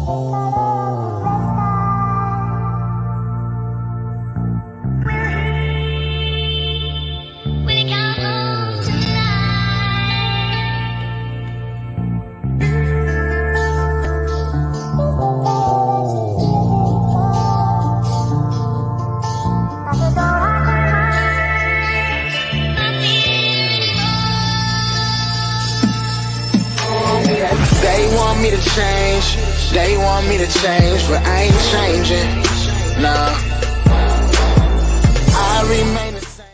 They want me to change, they want me to change, but I ain't changing, nah. I remain the same.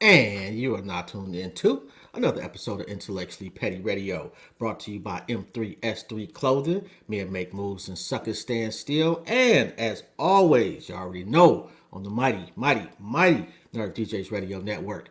And you are now tuned in to another episode of Intellectually Petty Radio, brought to you by M3S3 Clothing, men make moves and suckers stand still. And as always, you already know, on the mighty Nerve DJs Radio Network,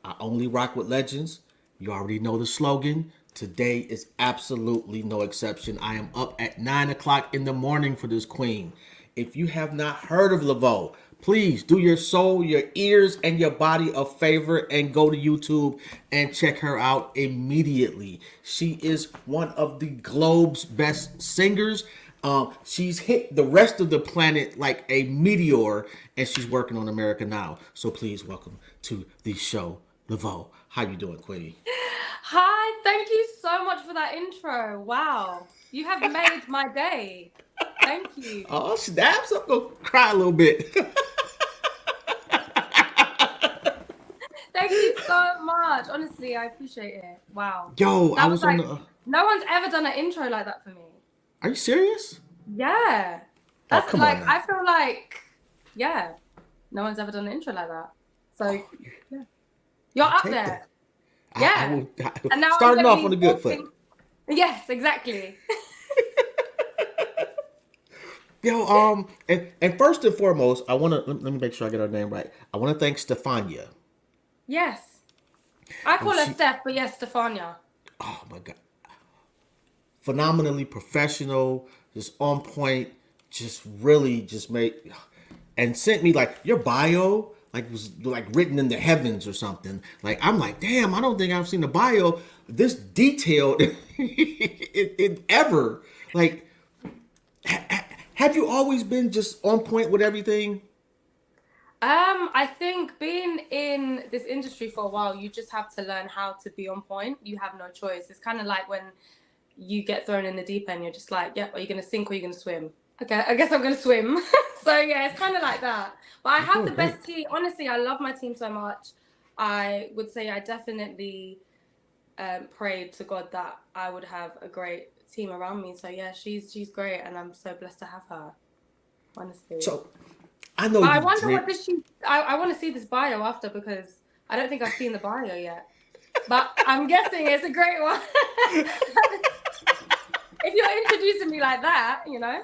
I only rock with legends. You already know the slogan. Today is absolutely no exception. I am up at 9 o'clock in the morning for this queen. If you have not heard of Lavaud, please do your soul, your ears, and your body a favor and go to YouTube and check her out immediately. She is one of the globe's best singers. She's hit the rest of the planet like a meteor, and she's working on America now. So please welcome to the show, Lavaud. How you doing, Queenie? Hi, thank you so much for that intro. Wow, you have made my day. Thank you. Oh, snaps! I'm gonna cry a little bit. Thank you so much. Honestly, I appreciate it. Wow. Yo, That I was was on like, the. no one's ever done an intro like that for me. Are you serious? Yeah. That's come like, on now. I feel like, yeah, no one's ever done an intro like that. So, yeah. You're up Take there. that. Yeah. And now I'm starting gonna off be on a good walking- foot. Yes, exactly. Yo, and first and foremost, I want to let me make sure I get her name right. I want to thank Stefania. Yes. I call her she- Steph, but yes, Stefania. Oh my god, phenomenally professional, just on point, just really just made and sent me like your bio like was like written in the heavens or something. Like I'm like, damn, I don't think I've seen a bio this detailed in ever. Like, have you always been just on point with everything? I think being in this industry for a while, you just have to learn how to be on point. You have no choice. It's kind of like when you get thrown in the deep end, you're just like, yep, are you going to sink or are you going to swim? Okay, I guess I'm going to swim. So yeah, it's kind of like that. But I have the best team. Honestly, I love my team so much. I would say I definitely prayed to God that I would have a great team around me. So yeah, she's great, and I'm so blessed to have her. Honestly. So I know. But I wonder what this she. I want to see this bio after because I don't think I've seen the bio yet. But I'm guessing it's a great one. If you're introducing me like that, you know.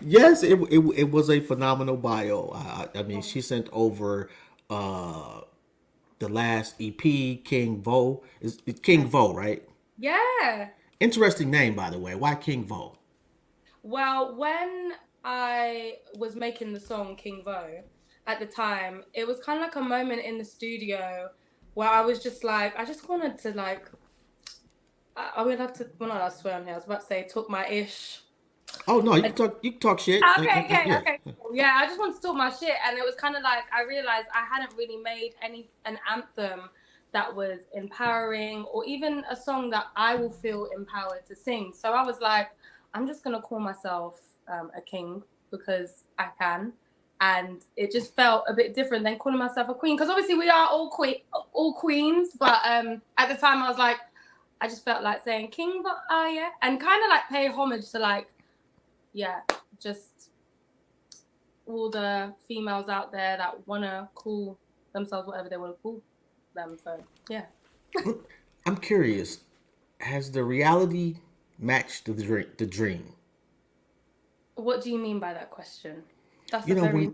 Yes, it was a phenomenal bio. I mean, she sent over the last EP, King Vo. It's King Vo, right? Yeah. Interesting name, by the way. Why King Vo? Well, when I was making the song King Vo, at the time, it was kind of like a moment in the studio where I was just like, I just wanted to like, are we allowed to, well, not allowed to swear on here, I was about to say, talk my ish. Oh no, you can talk shit. Okay, Yeah. okay. Yeah, I just wanted to talk my shit, and it was kind of like I realized I hadn't really made an anthem that was empowering, or even a song that I will feel empowered to sing. So I was like, I'm just gonna call myself a king because I can, and it just felt a bit different than calling myself a queen. Because obviously we are all queens, but at the time I was like, I just felt like saying king, but yeah, and kind of like pay homage to like. Yeah, just all the females out there that want to call themselves whatever they want to call them. So, yeah. I'm curious. Has the reality matched the dream? What do you mean by that question? That's You know,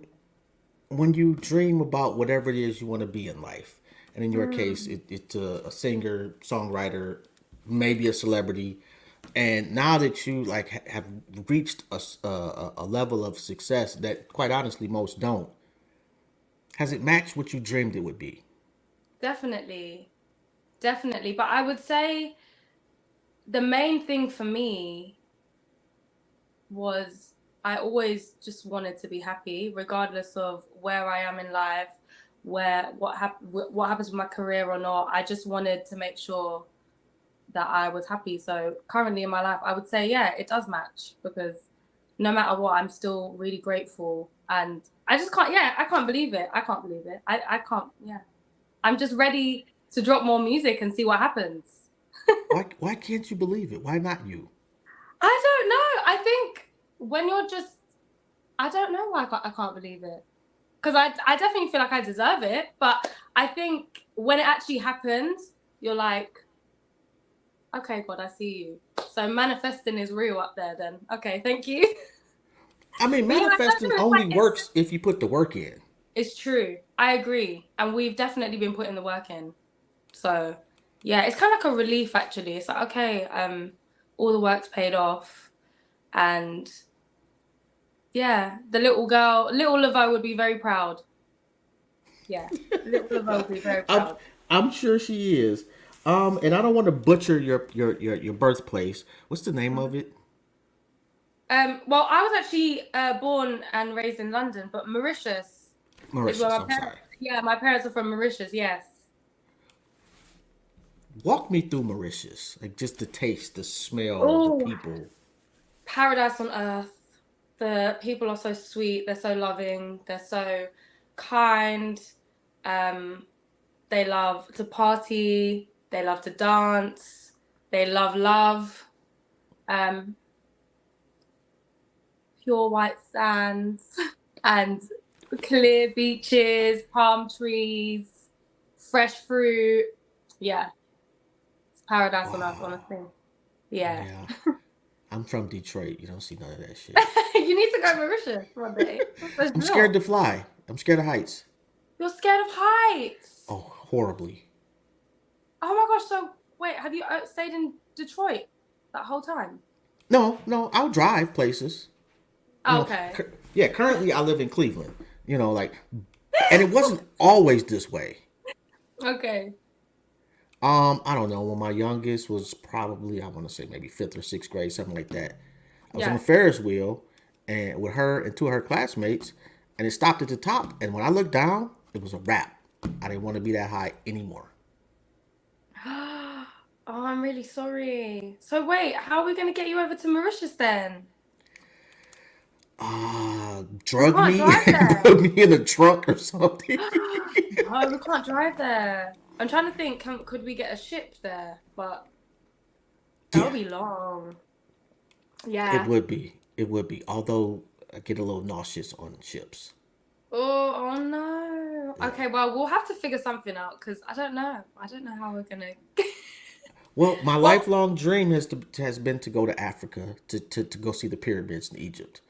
when you dream about whatever it is you want to be in life, and in your case, it's a singer, songwriter, maybe a celebrity. And now that you like have reached a level of success that, quite honestly, most don't, has it matched what you dreamed it would be? Definitely. But I would say the main thing for me was I always just wanted to be happy, regardless of where I am in life, what happens with my career or not. I just wanted to make sure that I was happy. So currently in my life, I would say, yeah, it does match because no matter what, I'm still really grateful. And I just can't, yeah, I can't believe it. I can't believe it. I can't, yeah. I'm just ready to drop more music and see what happens. Why can't you believe it? Why not you? I don't know. I think when you're just, I don't know why I can't believe it. Because I definitely feel like I deserve it. But I think when it actually happens, you're like, okay, God, I see you. So manifesting is real up there then. Okay, thank you. I mean, But yeah, I don't manifesting know. only works if you put the work in. It's true. I agree. And we've definitely been putting the work in. So yeah, it's kind of like a relief actually. It's like, okay, all the work's paid off. And yeah, the little girl, little Lavaud would be very proud. Yeah, little Lavaud would be very I'm, proud. I'm sure she is. And I don't want to butcher your birthplace. What's the name of it? Well, I was actually born and raised in London, but Mauritius is where Mauritius. my I'm parents. sorry. Yeah, my parents are from Mauritius. Yes. Walk me through Mauritius, like just the taste, the smell, the Oh, people. paradise on earth. The people are so sweet. They're so loving. They're so kind. Um, they love to party. They love to dance. They love love. Um, pure white sands and clear beaches, palm trees, fresh fruit. Yeah, it's paradise on earth, Wow. honestly. Yeah. Yeah. I'm from Detroit. You don't see none of that shit. You need to go to Mauritius one day. For I'm scared sure. to fly. I'm scared of heights. You're scared of heights. Oh, horribly. Oh my gosh, so wait, have you stayed in Detroit that whole time? No, no, I'll drive places. You Oh, know, okay. yeah, currently I live in Cleveland. You know, like, and it wasn't always this way. Okay. I don't know. When my youngest was probably, I want to say maybe fifth or sixth grade, something like that. I was on a Yeah. Ferris wheel, and with her and two of her classmates, and it stopped at the top. And when I looked down, it was a wrap. I didn't want to be that high anymore. Oh, I'm really sorry. So wait, how are we gonna get you over to Mauritius then? We Drug can't me, drive there. put me in a trunk or something. No, we can't drive there. I'm trying to think, could we get a ship there? But that Yeah, would be long. it Yeah. would be. It would be. Although I get a little nauseous on ships. Oh no. Yeah. Okay, well, we'll have to figure something out because I don't know. I don't know how we're gonna. Well, my Well, lifelong dream has been to go to Africa to go see the pyramids in Egypt.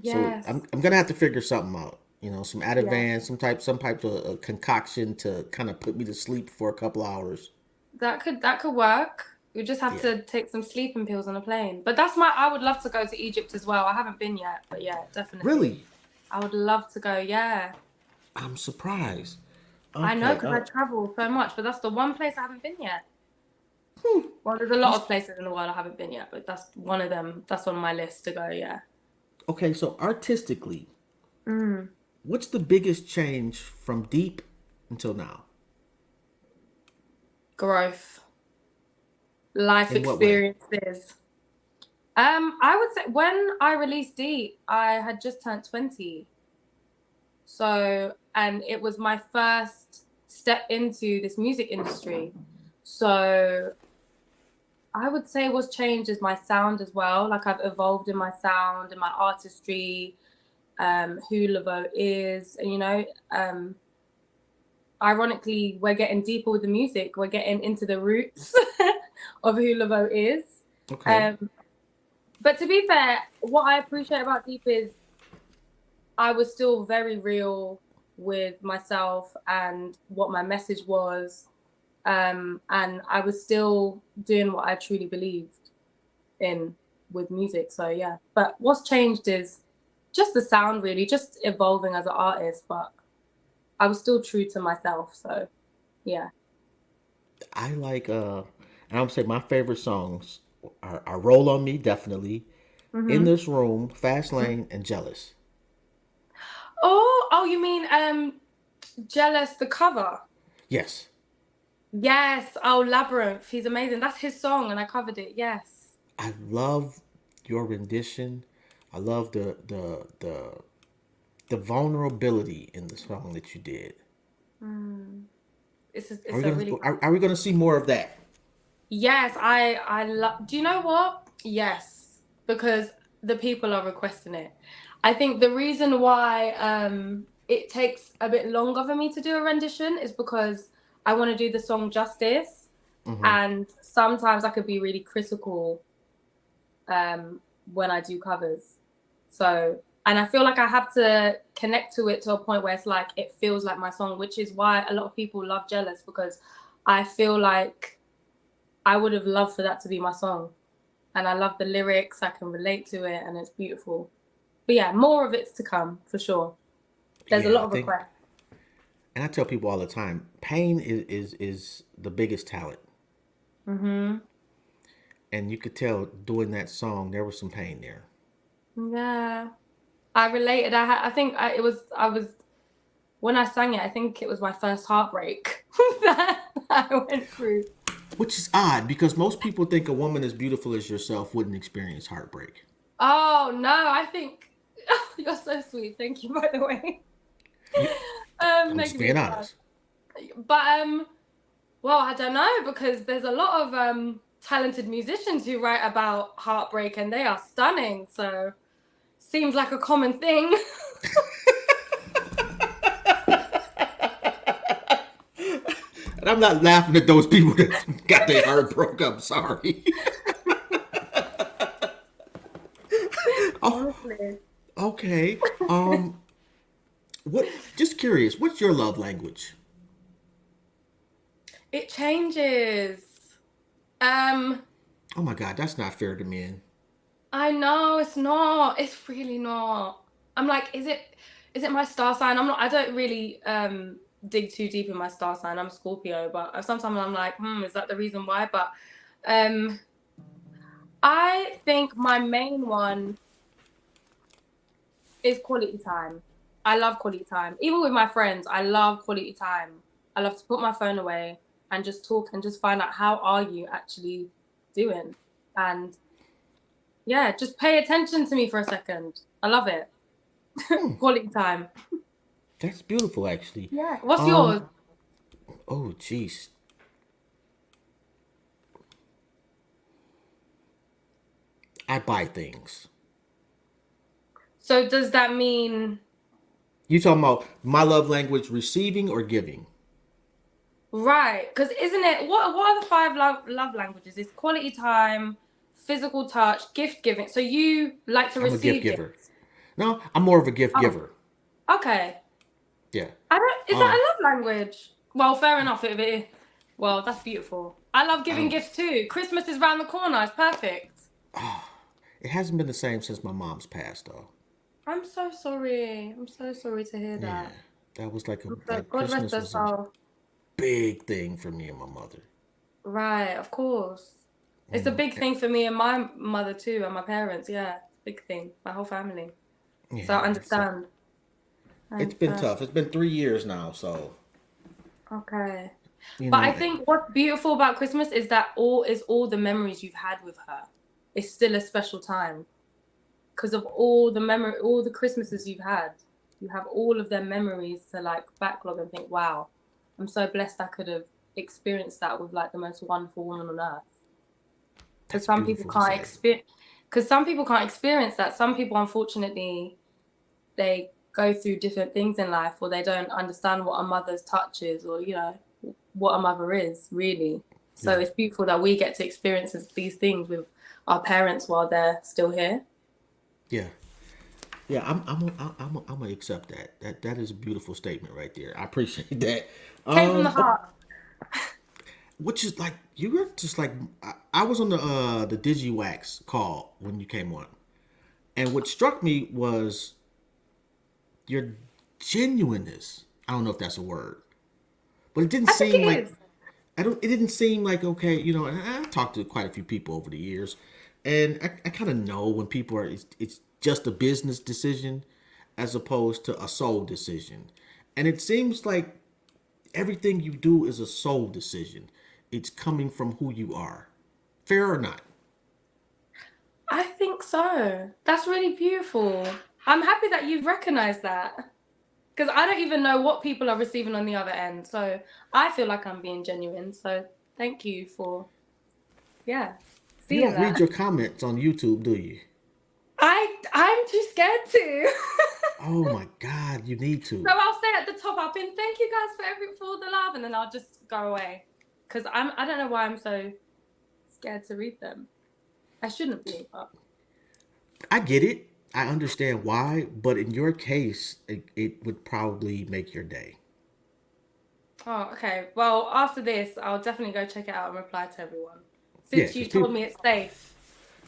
So yes. I'm gonna have to figure something out. You know, some Yeah. Ativan, some type of concoction to kind of put me to sleep for a couple hours. That could work. You just have Yeah, to take some sleeping pills on a plane. But that's my I would love to go to Egypt as well. I haven't been yet, but yeah, definitely. really, I would love to go, yeah. I'm surprised. I know Okay, because I travel so much, but that's the one place I haven't been yet. hmm, Well, there's a you, lot of places in the world I haven't been yet, but that's one of them. That's on my list to go, yeah. okay. So artistically, Mm. what's the biggest change from deep until now? Growth, life In what way? experiences. I would say when I released Deep, I had just turned 20. So, and it was my first step into this music industry. So, I would say what's changed is my sound as well. Like I've evolved in my sound and my artistry, who Laveau is, and ironically, we're getting deeper with the music. We're getting into the roots of who Laveau is. Okay, Um, but to be fair, what I appreciate about Deep is I was still very real with myself and what my message was. And I was still doing what I truly believed in with music. So yeah. But what's changed is just the sound really, just evolving as an artist, but I was still true to myself. So yeah. I like and I'm say my favorite songs. are Roll on Me, definitely. In This Room, Fast Lane, and Jealous. Oh, you mean Jealous, the cover? Yes. Yes. Oh, Labyrinth. He's amazing. That's his song, and I covered it. Yes. I love your rendition. I love the vulnerability in the song that you did. It's a really Are we gonna see more of that? Yes, I love. Do you know what? Yes, because the people are requesting it. I think the reason why it takes a bit longer for me to do a rendition is because I want to do the song justice, and sometimes I could be really critical when I do covers. So, and I feel like I have to connect to it to a point where it's like it feels like my song, which is why a lot of people love Jealous, because I feel like I would have loved for that to be my song. And I love the lyrics, I can relate to it, and it's beautiful. But yeah, more of it's to come, for sure. There's a Yeah, lot I of think, requests. and I tell people all the time, pain is the biggest talent, and you could tell doing that song there was some pain there. Yeah. I related. I think I was, when I sang it, I think it was my first heartbreak that I went through. Which is odd because most people think a woman as beautiful as yourself wouldn't experience heartbreak. Oh, no, I think you're so sweet. Thank you, by the way. You, I'm just Making me being cry. honest. But well, I don't know, because there's a lot of talented musicians who write about heartbreak, and they are stunning. So seems like a common thing. And I'm not laughing at those people that got their heart broke. I'm sorry. Oh, Honestly, okay. What? Just curious. What's your love language? it changes. Um, Oh my God, that's not fair to men. I know it's not. It's really not. I'm like, is it my star sign? I'm not. I don't really dig too deep in my star sign. I'm a Scorpio, but sometimes I'm like, is that the reason why? But um, I think my main one is quality time. I love quality time. Even with my friends, I love quality time. I love to put my phone away and just talk and just find out how are you actually doing. And yeah, just pay attention to me for a second. I love it. Quality time. That's beautiful, actually. Yeah. What's yours? Um. Oh, jeez. I buy things. So does that mean You talking about my love language, receiving or giving? right? Because isn't it what are the five love languages? It's quality time, physical touch, gift giving. So you like to I'm a gift receive giver. gifts. No, I'm more of a gift Oh, giver. okay. Yeah. I don't. Is that Um. a love language? Well, fair enough. Well, that's beautiful. I love I giving don't. gifts too. Christmas is round the corner. It's perfect. It hasn't been the same since my mom's passed, though. I'm so sorry. I'm so sorry to hear Yeah, that. that was like So like God rest Christmas her was a soul. big thing for me and my mother. Right, of course. It's a Mm, big thing for me and my mother too, and my parents. Yeah, big thing. My whole family. So I yeah, so understand. I it's been understand. tough. It's been 3 years now, so Okay. you But I know, think what's beautiful about Christmas is that all the memories you've had with her. It's still a special time because of all the Christmases you've had. You have all of their memories to like backlog and think, wow, I'm so blessed I could have experienced that with like the most wonderful woman on earth. Because that's some people beautiful to can't say. experience. Because some people can't experience that. Some people, unfortunately, they go through different things in life, or they don't understand what a mother's touch is, or what a mother is really. So Yeah, it's beautiful that we get to experience these things with our parents while they're still here. yeah, yeah. I'm gonna accept that. That is a beautiful statement right there. I appreciate that. Came from the Oh, heart. which is like you were just like I was on the DigiWax call when you came on, and what struck me was your genuineness. I don't know if that's a word, but it didn't I think seem it like is. It didn't seem like, okay, you know, and I talked to quite a few people over the years, and I kind of know when people are, it's just a business decision as opposed to a soul decision. And it seems like everything you do is a soul decision. It's coming from who you are. Fair or not? I think so. That's really beautiful. I'm happy that you've recognized that. Because I don't even know what people are receiving on the other end. So I feel like I'm being genuine. So thank you for, yeah, You seeing don't read that. your comments on YouTube, do you? I'm too scared to. Oh my God, you need So to. I'll say at the top, I've been thank you guys for all the love, and then I'll just go away. Because I don't know why I'm so scared to read them. I shouldn't be, but I get it. I understand why, but in your case, it would probably make your day. oh, okay. Well, after this, I'll definitely go check it out and reply to everyone. Yeah, Since because you told people, me it's safe.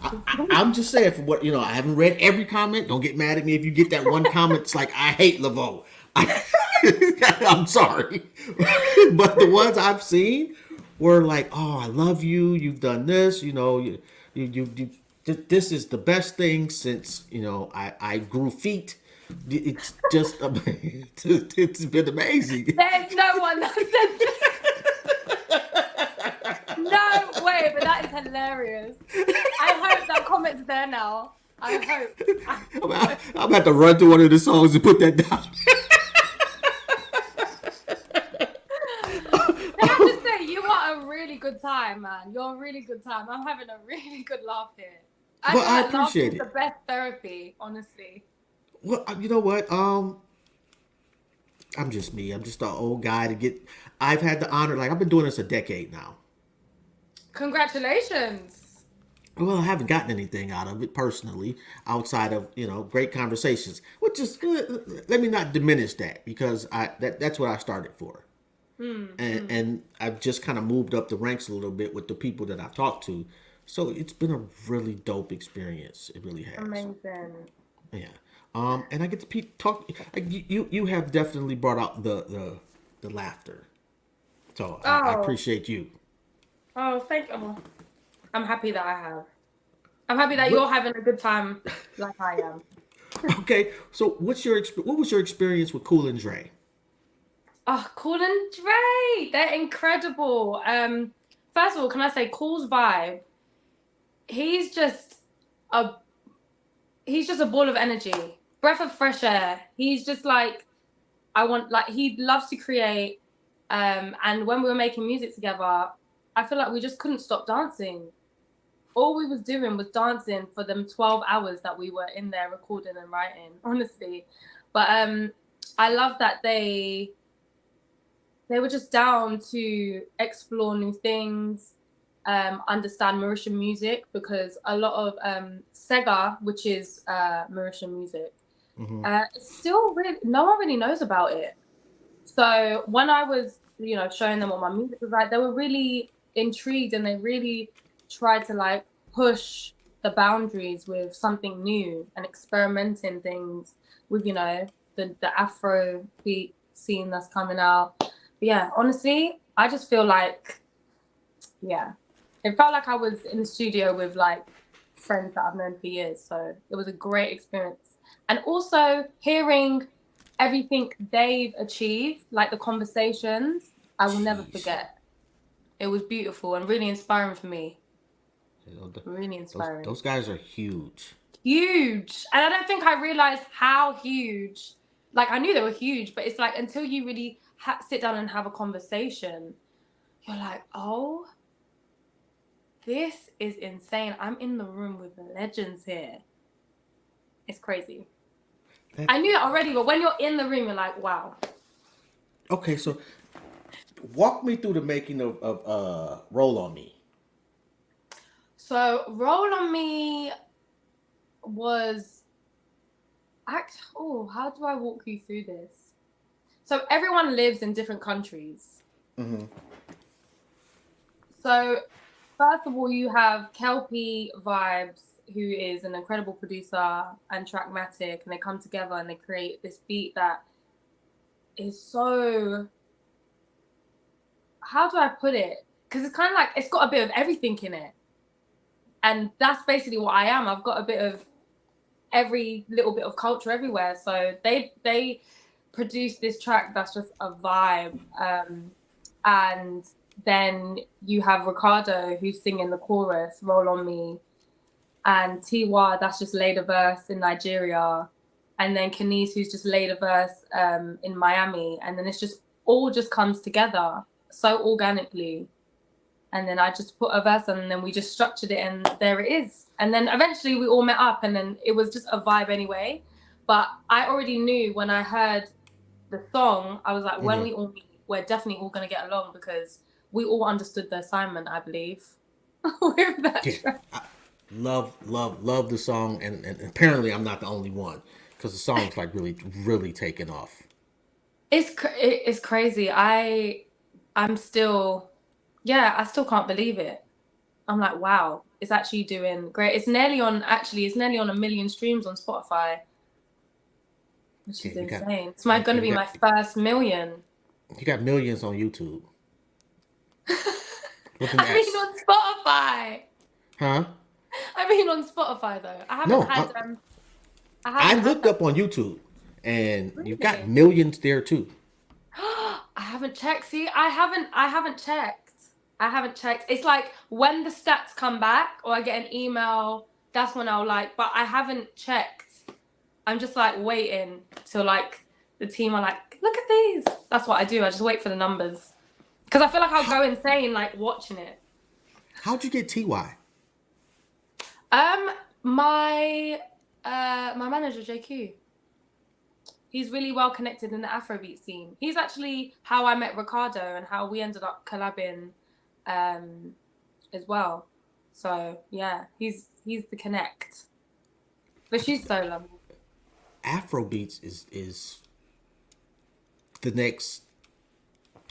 I'm just saying for what, you know, I haven't read every comment. Don't get mad at me if you get that one comment. It's like, I hate Lavaud. I'm sorry. But the ones I've seen were like, oh, I love you. You've done this. You know, this is the best thing since, you know, I grew feet. It's just, it's been amazing. There's no one that said no way, but that is hilarious. I hope that comment's there now. I hope. I'm about to run through one of the songs and put that down. Can I just say, you are a really good time, man. You're a really good time. I'm having a really good laugh here. I Well, feel I like laughter appreciate is the it. best therapy, honestly. Well, you know what? I'm just me. I'm just an old guy to get. I've had the honor. Like I've been doing this a decade now. Congratulations. Well, I haven't gotten anything out of it personally, outside of great conversations. Which is let me not diminish that because that's what I started for, and I've just kind of moved up the ranks a little bit with the people that I've talked to. So it's been a really dope experience. It really has. Amazing. Yeah. And I get to talk. Like, you have definitely brought out the laughter. So I Oh, appreciate you. oh, thank you. I'm happy that I have. I'm happy that What? you're having a good time like I am. Okay. So what was your experience with Cool and Dre? Oh, Cool and Dre, they're incredible. First of all, can I say Cool's vibe? He's just a he's just a ball of energy, breath of fresh air. He's just like he loves to create. And when we were making music together, I feel like we just couldn't stop dancing. All we was doing was dancing for them 12 hours that we were in there recording and writing, honestly. But I love that they were just down to explore new things, understand Mauritian music, because a lot of Sega, which is Mauritian music, it's still really no one really knows about it. So when I was, showing them what my music was like, they were really intrigued and they really tried to like push the boundaries with something new and experimenting things with, the Afro beat scene that's coming out. But yeah, honestly, I just feel like, yeah, it felt like I was in the studio with like friends that I've known for years. So it was a great experience. And also hearing everything they've achieved, like the conversations, I will never Jeez. forget. It was beautiful and really inspiring for me. You know, Really inspiring. those guys are huge. Huge. And I don't think I realized how huge. Like, I knew they were huge, but it's like until you really sit down and have a conversation, you're like, oh, this is insane. I'm in the room with legends here. It's crazy. That I knew it already, but when you're in the room, you're like, wow. okay. So walk me through the making of Roll on Me. So, Roll on Me was how do I walk you through this? So everyone lives in different countries. Mm-hmm. So first of all, you have Kelpie Vibes, who is an incredible producer and Trackmatic, and they come together and they create this beat that is so how do I put it? Because it's kind of like it's got a bit of everything in it, and that's basically what I am. I've got a bit of every little bit of culture everywhere. So they produced this track that's just a vibe, and then you have Ricardo who's singing the chorus, "Roll on Me," and Tiwa that's just laid a verse in Nigeria, and then Kenise who's just laid a verse in Miami, and then it's just all just comes together so organically. And then I just put a verse on, and then we just structured it, and there it is. And then eventually we all met up, and then it was just a vibe anyway. But I already knew when I heard the song, I was like, when we all meet, we're definitely all going to get along, because we all understood the assignment, I believe, with that track. I love the song, and apparently I'm not the only one, because the song's like really taken off. It's crazy. I'm still, yeah, I still can't believe it. I'm like, wow, it's actually doing great. It's nearly on 1 million streams on Spotify, which is insane. It's going to be my first million. You got millions on YouTube. With an I mean, S. on Spotify. Huh? I mean, on Spotify though. I haven't No, had. I looked up on YouTube, and Really? you've got millions there too. I haven't checked. See, I haven't checked. I haven't checked. It's like when the stats come back or I get an email, that's when I'll like, but I haven't checked. I'm just like waiting till like the team are like, look at these. That's what I do. I just wait for the numbers. Because I feel like I'll go insane like watching it. How'd you get TY? My manager JQ. He's really well connected in the Afrobeat scene. He's actually how I met Ricardo and how we ended up collabing as well. So yeah, he's the connect. But she's so lovely. Afrobeats is the next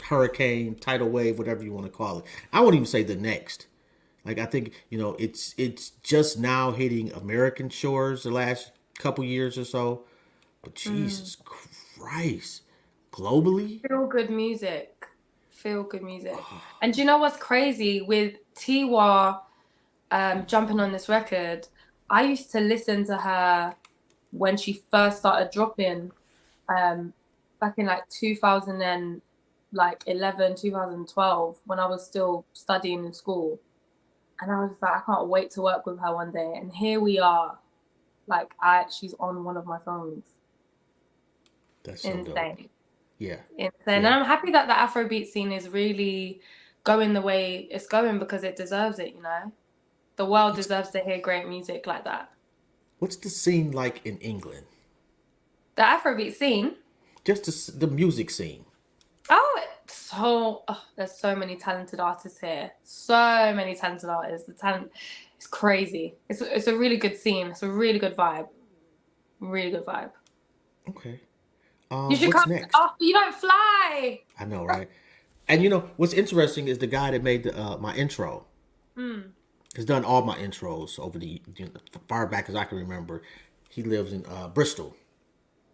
hurricane, tidal wave, whatever you want to call it. I won't even say the next. Like, I think, it's just now hitting American shores the last couple years or so. But Jesus Christ, globally? Feel good music. And do you know what's crazy? With Tiwa jumping on this record, I used to listen to her when she first started dropping back in like 2011, 2012, when I was still studying in school. And I was just like, I can't wait to work with her one day. And here we are. Like, she's on one of my songs. That's so insane. Dope. Yeah. Insane. Yeah. And I'm happy that the Afrobeat scene is really going the way it's going, because it deserves it, The world deserves to hear great music like that. What's the scene like in England? The Afrobeat scene? Just the music scene. There's so many talented artists here. So many talented artists. The talent is crazy. It's a really good scene. It's a really good vibe. Really good vibe. Okay. You should what's come. next? Oh, you don't fly. I know, right? And what's interesting is the guy that made my intro. Has done all my intros over the far back as I can remember. He lives in Bristol.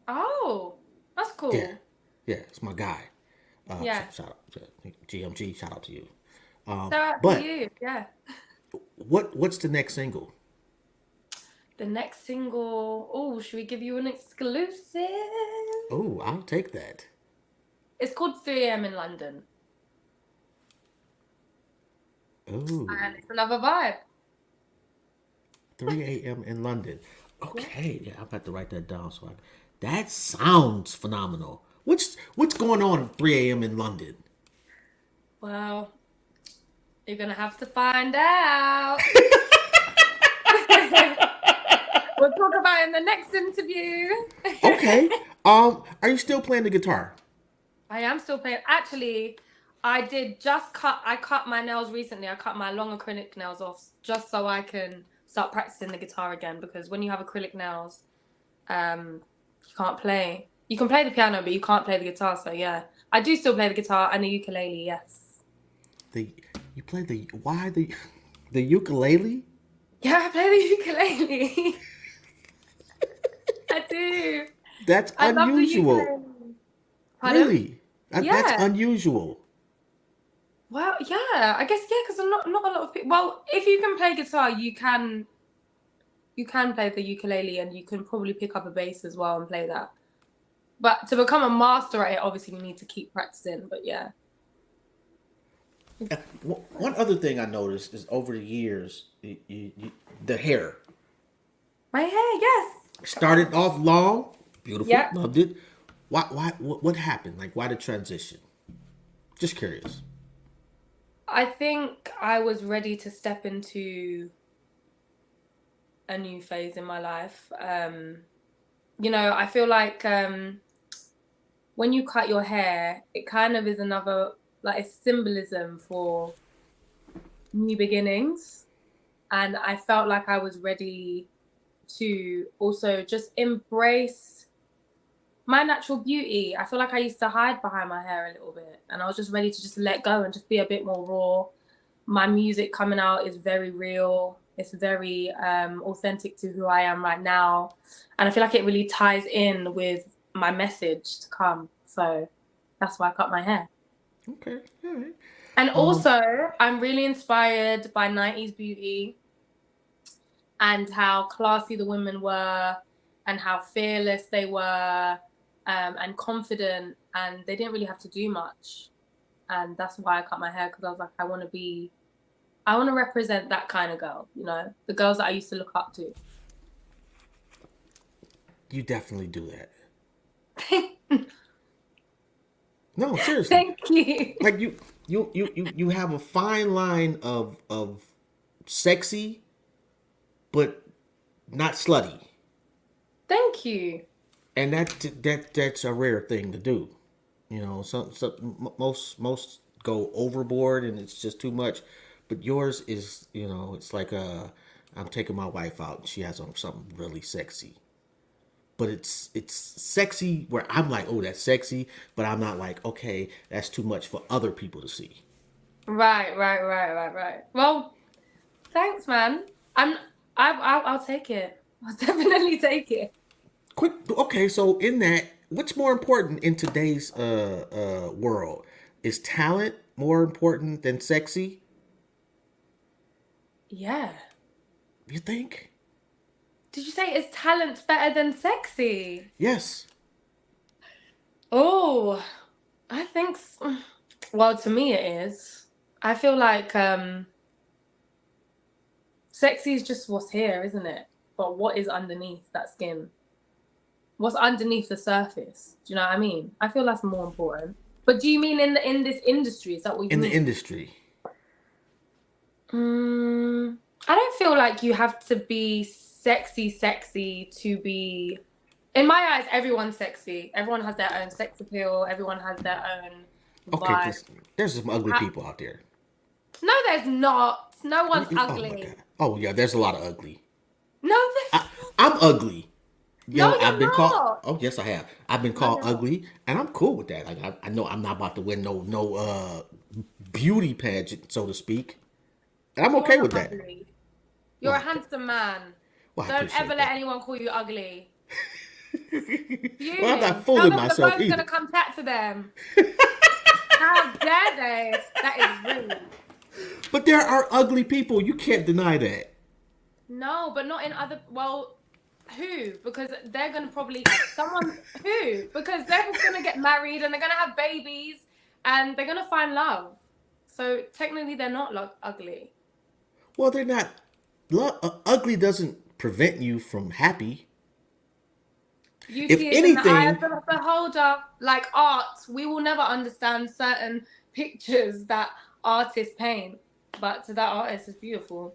Oh, that's cool. Yeah, it's my guy. Yeah. Shout out to GMG. Shout out to you. Shout out to you. Yeah. What's the next single? The next single. Oh, should we give you an exclusive? Oh, I'll take that. It's called 3 a.m. in London. Oh. And it's another vibe. 3 a.m. in London. Okay, yeah, I'm about to write that down. That sounds phenomenal. What's going on at 3 a.m. in London? Well, you're gonna have to find out. We'll talk about it in the next interview. Okay. Are you still playing the guitar? I am still playing. Actually, I cut my nails recently. I cut my long acrylic nails off just so I can start practicing the guitar again, because when you have acrylic nails, you can't play. You can play the piano, but you can't play the guitar. So yeah, I do still play the guitar and the ukulele. Yes. You play the ukulele? Yeah, I play the ukulele. I do. That's unusual. Pardon? Really? Yeah. That's unusual. Well, yeah, I guess yeah, because not a lot of people. Well, if you can play guitar, you can play the ukulele, and you can probably pick up a bass as well and play that. But to become a master at it, obviously you need to keep practicing. But yeah, One other thing I noticed is over the years, the hair my hair, yes, started off long, beautiful, yeah. loved it. What happened? Like, why the transition? Just curious. I think I was ready to step into a new phase in my life. I feel like when you cut your hair, it kind of is another like a symbolism for new beginnings. And I felt like I was ready to also just embrace my natural beauty. I feel like I used to hide behind my hair a little bit, and I was just ready to just let go and just be a bit more raw. My music coming out is very real. It's very authentic to who I am right now. And I feel like it really ties in with my message to come. So that's why I cut my hair. Okay, all right. And also, I'm really inspired by 90s beauty and how classy the women were and how fearless they were and confident. And they didn't really have to do much. And that's why I cut my hair, because I was like, I want to represent that kind of girl, the girls that I used to look up to. You definitely do that. No, seriously. Thank you. Like you have a fine line of sexy, but not slutty, Thank you. and that's a rare thing to do. Most go overboard and it's just too much, but yours is, it's like I'm taking my wife out and she has on something really sexy, but it's sexy where I'm like, oh, that's sexy, but I'm not like, okay, that's too much for other people to see. Right. Well, thanks, man. I'll take it. I'll definitely take it. Quick, okay, so in that, what's more important in today's world? Is talent more important than sexy? Yeah. You think? Did you say is talent better than sexy? Yes. Oh, I think. Well, to me it is. I feel like sexy is just what's here, isn't it? But what is underneath that skin? What's underneath the surface? Do you know what I mean? I feel that's more important. But do you mean in this industry? Is that what you In mean? the industry. I don't feel like you have to be sexy to be. In my eyes, everyone's sexy. Everyone has their own sex appeal. Everyone has their own Okay, vibe. there's some ugly people out there. No, there's not. No one's Oh my ugly. god. Oh yeah, there's a lot of ugly. No, there's I'm ugly. no, I've been you're called. not. Oh yes, I have. I've been No, called you're not. ugly, and I'm cool with that. Like I know I'm not about to win no beauty pageant, so to speak, and I'm okay You're with not that. ugly. You're Well, a handsome man. well, I Don't appreciate ever let that. anyone call you ugly. Well, I'm not Fuming. Tell fooling them the myself phone's either. gonna come chat to them. How dare they? That is rude. But there are ugly people. You can't deny that. No, but not in other. Well, who? Because they're gonna probably someone who? Because they're gonna get married and they're gonna have babies and they're gonna find love. So technically, they're not ugly. Well, they're not. Ugly doesn't prevent you from happy. If Beauty is in the eye of anything, the beholder. Like art, we will never understand certain pictures that artists paint, but to that artist, it's beautiful.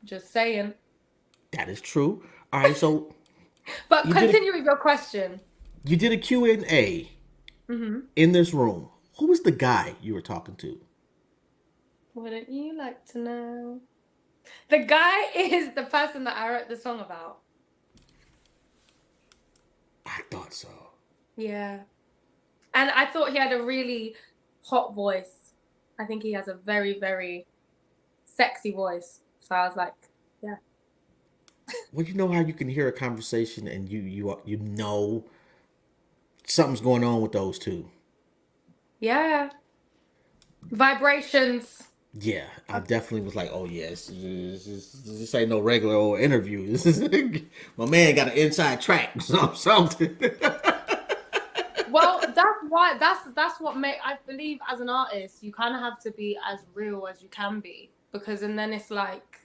Just saying. that is true. All right, so But you did a, continue with your question. you did a Q&A in this room. Who was the guy you were talking to? Wouldn't you like to know? The guy is the person that I wrote the song about. I thought so. Yeah. And I thought he had a really hot voice. I think he has a very, very sexy voice. So I was like, yeah. Well, you know how you can hear a conversation and you know something's going on with those two. Yeah. Vibrations. Yeah, I definitely was like, oh yes, this ain't no regular old interview. This is my man got an inside track, something. Well, that's why that's what make I believe as an artist you kind of have to be as real as you can be because and then it's like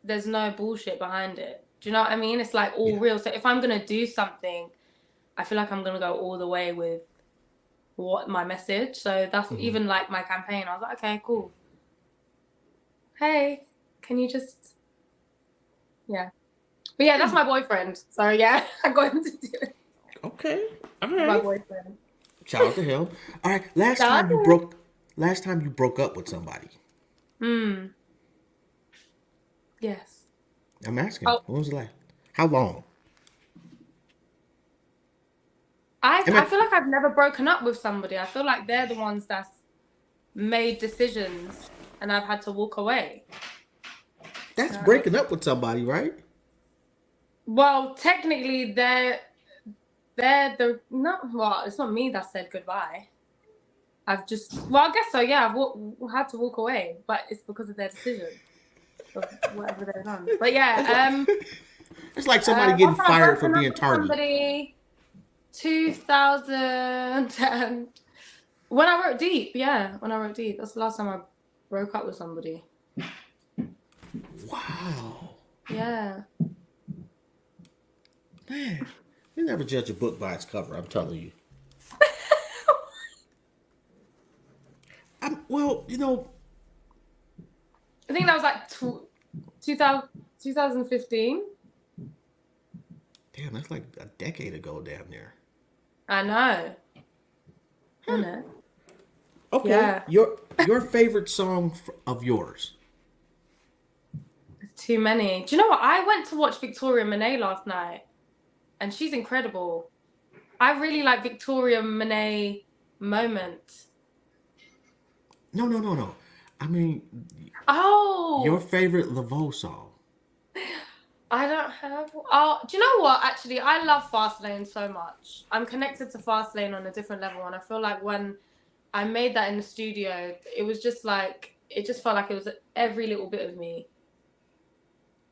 there's no bullshit behind it. Do you know what I mean? It's like all Yeah. real. So if I'm gonna do something, I feel like I'm gonna go all the way with what my message. So that's Hmm. even like my campaign. I was like, okay, cool. Hey, can you just yeah. But yeah, that's my boyfriend. So yeah, I got him to do it. Okay. All My right. boyfriend. Shout out to him. All right. Shout Last time you broke up with somebody. Hmm. Yes. I'm asking. Oh, When was the last? How long? I I I mean, feel like I've never broken up with somebody. I feel like they're the ones that's made decisions and I've had to walk away. that's That makes breaking up with somebody, right? well, technically they're the not well, it's not me that said goodbye. I've just well, I guess so, yeah, had to walk away, but it's because of their decision of whatever they've done. But It's like yeah, it's like somebody getting last time I've fired for broken up being with tardy. somebody 2000 and when I wrote Deep, yeah, when I wrote Deep, that's the last time I broke up with somebody. Wow, Yeah. man, you never judge a book by its cover. I'm telling you. Well, I think that was like 2000, 2015. damn, that's like a decade ago, damn near. I know. I know. Okay, Yeah. your favorite song of yours? Too many. Do you know what? I went to watch Victoria Monet last night and she's incredible. I really like Victoria Monet moment. No, no, no, no. I mean, your Oh, favorite Lavaud song. I don't have. Oh, do you know what? Actually, I love Fastlane so much. I'm connected to Fastlane on a different level, and I feel like when I made that in the studio, it was just like it just felt like it was every little bit of me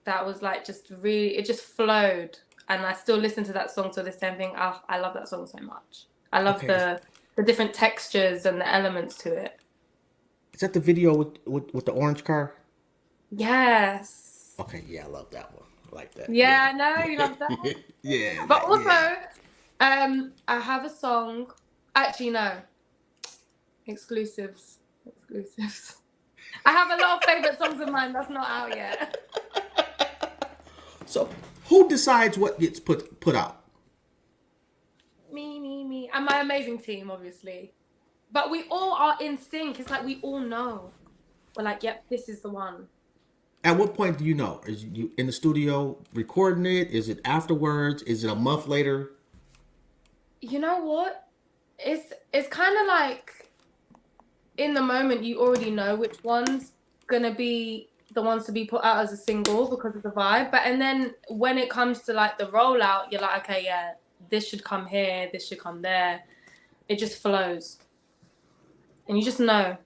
that was like just really it just flowed, and I still listen to that song to this day and think, oh, I love that song so much. I love Okay, the different textures and the elements to it. is that the video with the orange car? Yes. Okay, yeah, I love that one. I like that. Yeah, Yeah, I know you love that. yeah, But yeah. also, I have a song. Actually, no. Exclusives. Exclusives. I have a lot of favorite songs of mine that's not out yet. So, who decides what gets put out? Me. And my amazing team, obviously. But we all are in sync. It's like we all know. We're like, yep, this is the one. At what point do you know? Is you in the studio recording it? Is it afterwards? Is it a month later? You know what? It's kind of like in the moment you already know which one's gonna be the ones to be put out as a single because of the vibe. But and then when it comes to like the rollout, you're like, okay, yeah, this should come here, this should come there. It just flows, and you just know.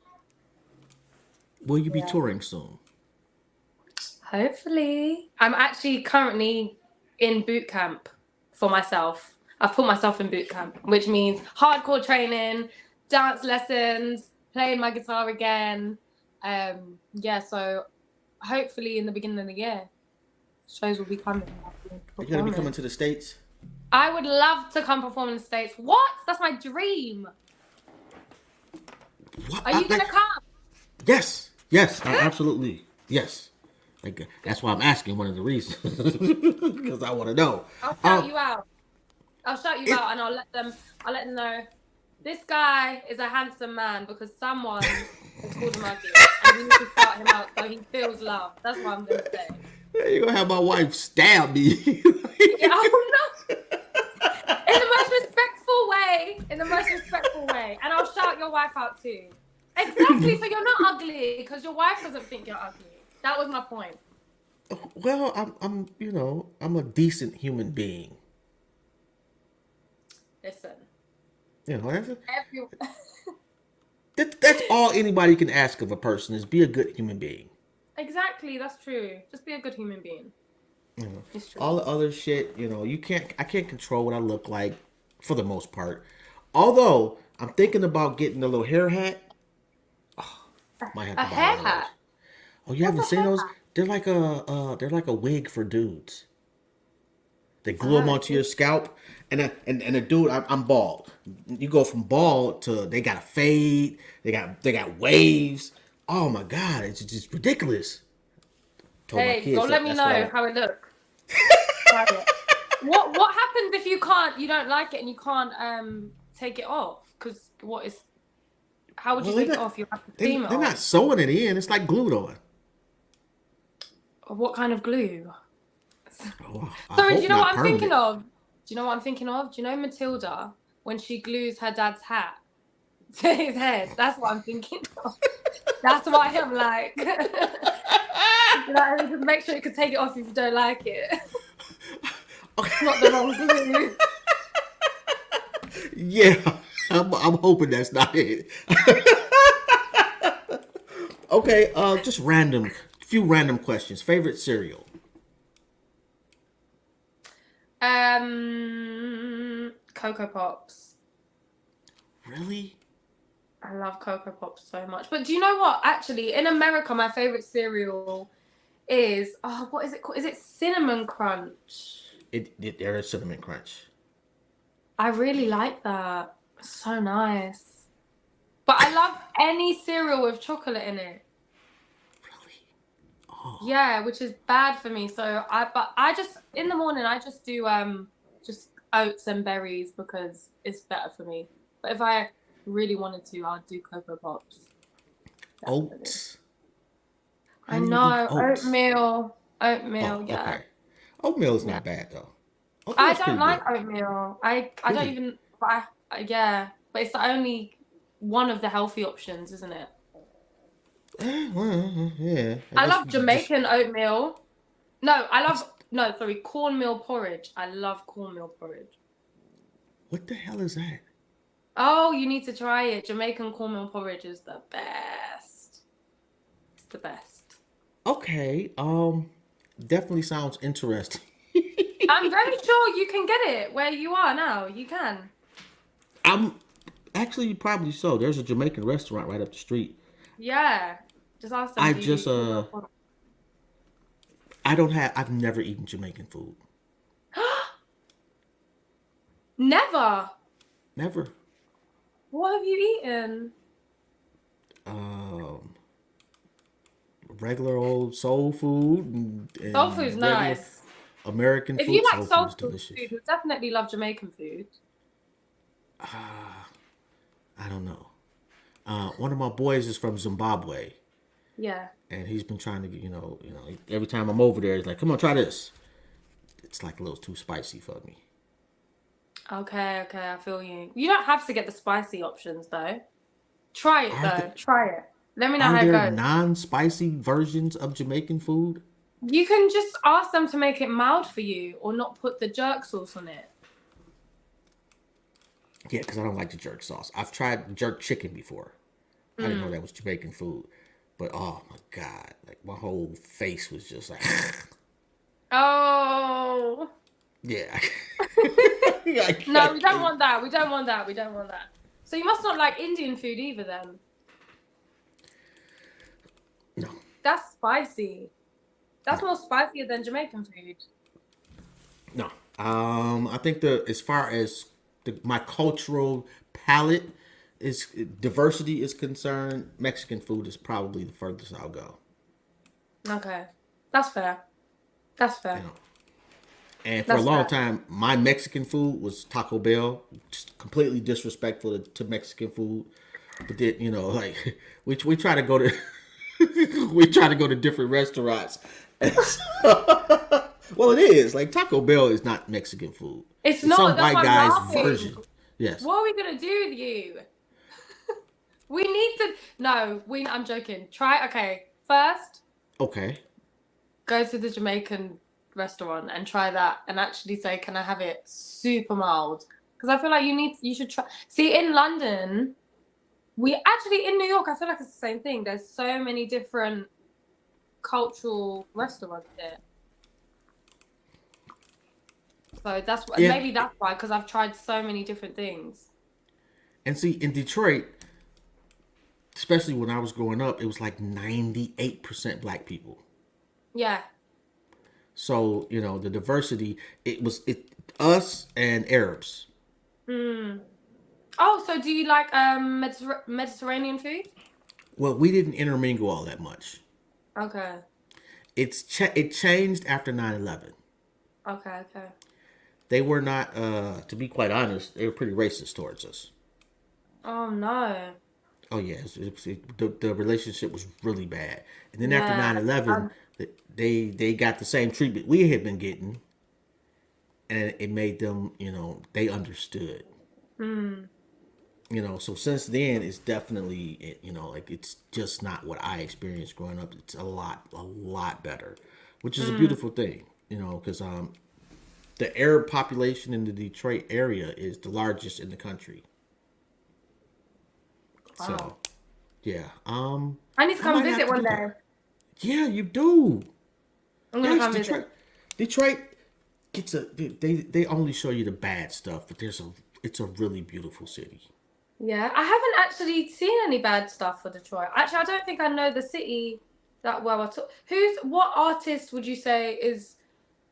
Will you be Yeah. touring soon? Hopefully, I'm actually currently in boot camp for myself. I've put myself in boot camp, which means hardcore training, dance lessons, playing my guitar again. Yeah, so hopefully in the beginning of the year, shows will be coming. I'll be Are you gonna be coming performing. to the States? I would love to come perform in the States. What? That's my dream. What? Are you Like, gonna come? yes, yes, absolutely, yes. Like that's why I'm asking. One of the reasons because I want to know. I'll shout Um, you out. I'll shout you it, out, and I'll let them know. This guy is a handsome man because someone has called him ugly, and we need to shout him out so he feels loved. That's what I'm gonna say. you're gonna have my wife stab me. Yeah, oh no, in the most respectful way, in the most respectful way, and I'll shout your wife out too. Exactly, so you're not ugly because your wife doesn't think you're ugly. That was my point. Well, I'm a decent human being. Listen, You know, every That's all anybody can ask of a person is be a good human being. Exactly, that's true. Just be a good human being. You know, It's true. all the other shit, I can't control what I look like for the most part. Although I'm thinking about getting a little hair hat. Might have A to buy hair one of those. hat. Oh, you What's haven't a seen hair those? hat? They're like a wig for dudes. They glue them Oh, onto your scalp, and a dude, I'm bald. You go from bald to they got a fade. They got waves. Oh my god, it's just ridiculous. Told my hey, go kids let that me that's what I know want. how it looks. Try it. What happens if you don't like it and you can't take it off? Because how would you Well, take it off? You have to steam it they're not off. sewing it in. It's like glued on. What kind of glue? Oh, I Sorry, do hope you know not what I'm thinking permanent. of? Do you know what I'm thinking of? Do you know Matilda when she glues her dad's hat to his head? That's what I'm thinking of. That's why I'm like, just make sure you can take it off if you don't like it. It's not the wrong glue. Yeah, I'm hoping that's not it. Okay, just few random questions. Favorite cereal? Cocoa Pops. Really? I love Cocoa Pops so much. But do you know what? Actually, in America, my favorite cereal is what is it called? Is it Cinnamon Crunch? There is cinnamon crunch. I really like that. It's so nice. But I love any cereal with chocolate in it. Really? Oh, Yeah, which is bad for me. But I just in the morning I just do just oats and berries because it's better for me. But if I really wanted to, I'd do Cocoa Pops. Definitely. oats. I How do you eat know oats? oatmeal. Oh, Yeah, okay. Oatmeal is yeah. not bad though. I Oatmeal's don't pretty like good. oatmeal. I don't Really? even. But yeah. But it's the only one of the healthy options, isn't it? Well, yeah. I I guess love we could just. Jamaican oatmeal. No, What's sorry, cornmeal porridge. I love cornmeal porridge. what the hell is that? Oh, you need to try it. Jamaican cornmeal porridge is the best. It's the best. Okay. Definitely sounds interesting. I'm very sure you can get it where you are now. You can. I'm actually probably so. There's a Jamaican restaurant right up the street. Yeah. Just ask them, I do you just do cornmeal porridge? I've never eaten Jamaican food. Never. Never. What have you eaten? Um, regular old soul food Soul food's and regular nice. American If you food. like Soul food soul is food, delicious. you'll definitely love Jamaican food. I don't know. One of my boys is from Zimbabwe, Yeah. and he's been trying to get every time I'm over there, he's like, "Come on, try this." It's like a little too spicy for me. Okay, I feel you. You don't have to get the spicy options though. Try it Are though. there Try it. Let me know are how it there goes. non-spicy versions of Jamaican food? You can just ask them to make it mild for you or not put the jerk sauce on it. Yeah, because I don't like the jerk sauce. I've tried jerk chicken before. I didn't know that was Jamaican food, but oh my god, like my whole face was just like, Oh. yeah. No, we don't want that. We don't want that. We don't want that. So you must not like Indian food either then. No, That's spicy. That's more spicier than Jamaican food. no. I think as far as my cultural palate is diversity is concerned, Mexican food is probably the furthest I'll go. Okay. That's fair. That's You fair. know, and for a That's long fair. time, my Mexican food was Taco Bell, just completely disrespectful to Mexican food. But then like we try to go to we try to go to different restaurants. Well, it is like Taco Bell is not Mexican food. It's It's not. some That's white why I'm guy's laughing. version. Yes. What are we gonna do with you? We need to. No, I'm joking. Try. Okay, first Okay. go to the Jamaican restaurant and try that, and actually say, "Can I have it super mild?" Because I feel like you should try. See, in London, We actually in New York, I feel like it's the same thing. There's so many different cultural restaurants here. So that's what, Yeah, maybe that's why, because I've tried so many different things. and see in Detroit, especially when I was growing up, it was like 98% black people. Yeah. So the diversity, it us and Arabs. Mm. Oh, so do you like Mediterranean food? Well, we didn't intermingle all that much. Okay. It changed after 9/11. Okay. Okay. They were not, to be quite honest, they were pretty racist towards us. Oh no. Oh yeah, the relationship was really bad. And then after Yeah. 9/11, they got the same treatment we had been getting, and it made them, they understood. Hmm. So since then, it's definitely, like it's just not what I experienced growing up. It's a lot better, which is a Mm. beautiful thing, because the Arab population in the Detroit area is the largest in the country. Wow. So yeah, I need to I come might have visit to one do day. that. Yeah, you do. I'm gonna Yes, come Detroit. visit. Detroit gets they only show you the bad stuff, but it's a really beautiful city. Yeah, I haven't actually seen any bad stuff for Detroit. Actually, I don't think I know the city that well at all. What artist would you say is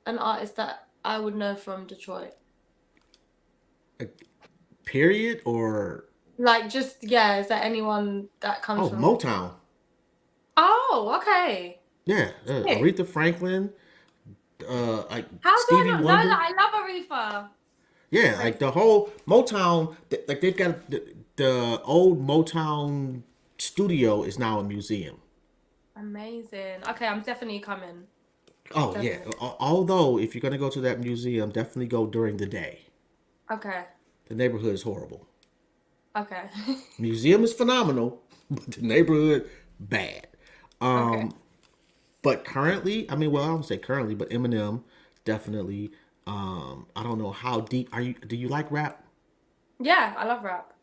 an artist that I would know from Detroit? Period or Like, just, yeah, is there anyone that comes oh from? Motown. Oh, okay. Yeah, Sick. Aretha Franklin, like How do I Stevie not know Wonder. that? I love Aretha. Yeah, like Crazy. the whole Motown. Like they've got the old Motown studio is now a museum. Amazing. Okay, I'm definitely coming. Oh yeah. Definitely. Although if you're gonna go to that museum, definitely go during the day. Okay. The neighborhood is horrible. Okay. Museum is phenomenal, but the neighborhood bad. Okay. But currently, I mean, well, I don't say currently, but Eminem definitely. I don't know how deep are you. Do you like rap? Yeah, I love rap.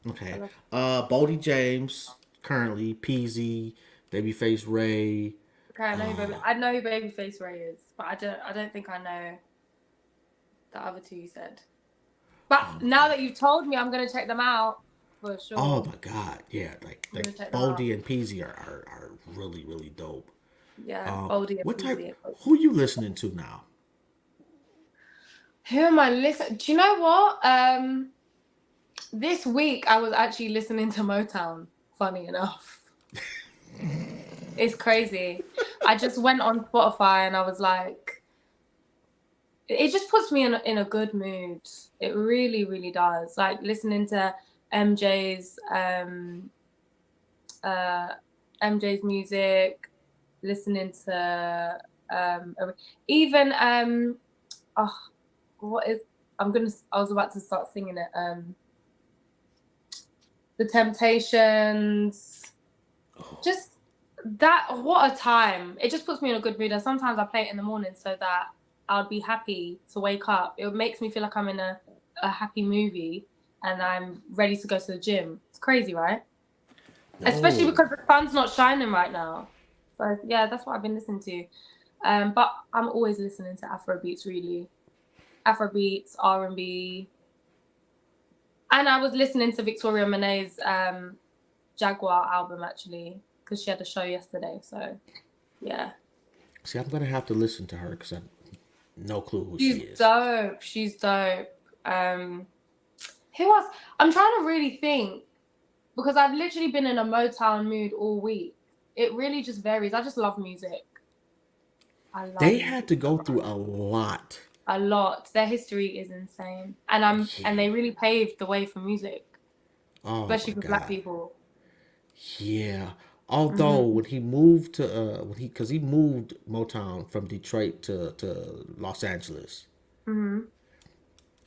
I Okay. love. Boldy James currently, Peasy, Babyface Ray. Okay, I know who Babyface Ray is, but I don't think I know the other two you said. But Oh my now god. that you've told me, I'm gonna check them out for Oh sure. my god. Yeah, like I'm like gonna check them out. Boldy and Peasy are really really dope. Yeah, Oldie and What type? Peasy. Who you listening to now? Who am I listening? Do you know what? This week I was actually listening to Motown. Funny enough, it's crazy. I just went on Spotify and I was like, it just puts me in a good mood. It really, really does. Like listening to MJ's uh MJ's music, listening to even oh what is I was about to start singing it. The Temptations. Just that, what a time. It just puts me in a good mood. And sometimes I play it in the morning so that I'll be happy to wake up. It makes me feel like I'm in a happy movie and I'm ready to go to the gym. It's crazy, right? Especially No. because the sun's not shining right now. So yeah, that's what I've been listening to. But I'm always listening to Afro beats, really. Afro beats, R&B. And I was listening to Victoria Monet's Jaguar album actually, because she had a show yesterday. So yeah, See, I'm gonna have to listen to her because I no clue who she she's is. dope. She's dope. Who else? I'm trying to really think because I've literally been in a Motown mood all week. It really just varies. I just love music. I love They music had to go through a lot. a lot. Their history is insane, and Yeah. they really paved the way for music, Oh my especially for Black god. people. Yeah. Although Hmm. when he moved to because he moved Motown from Detroit to Los Angeles, Hmm.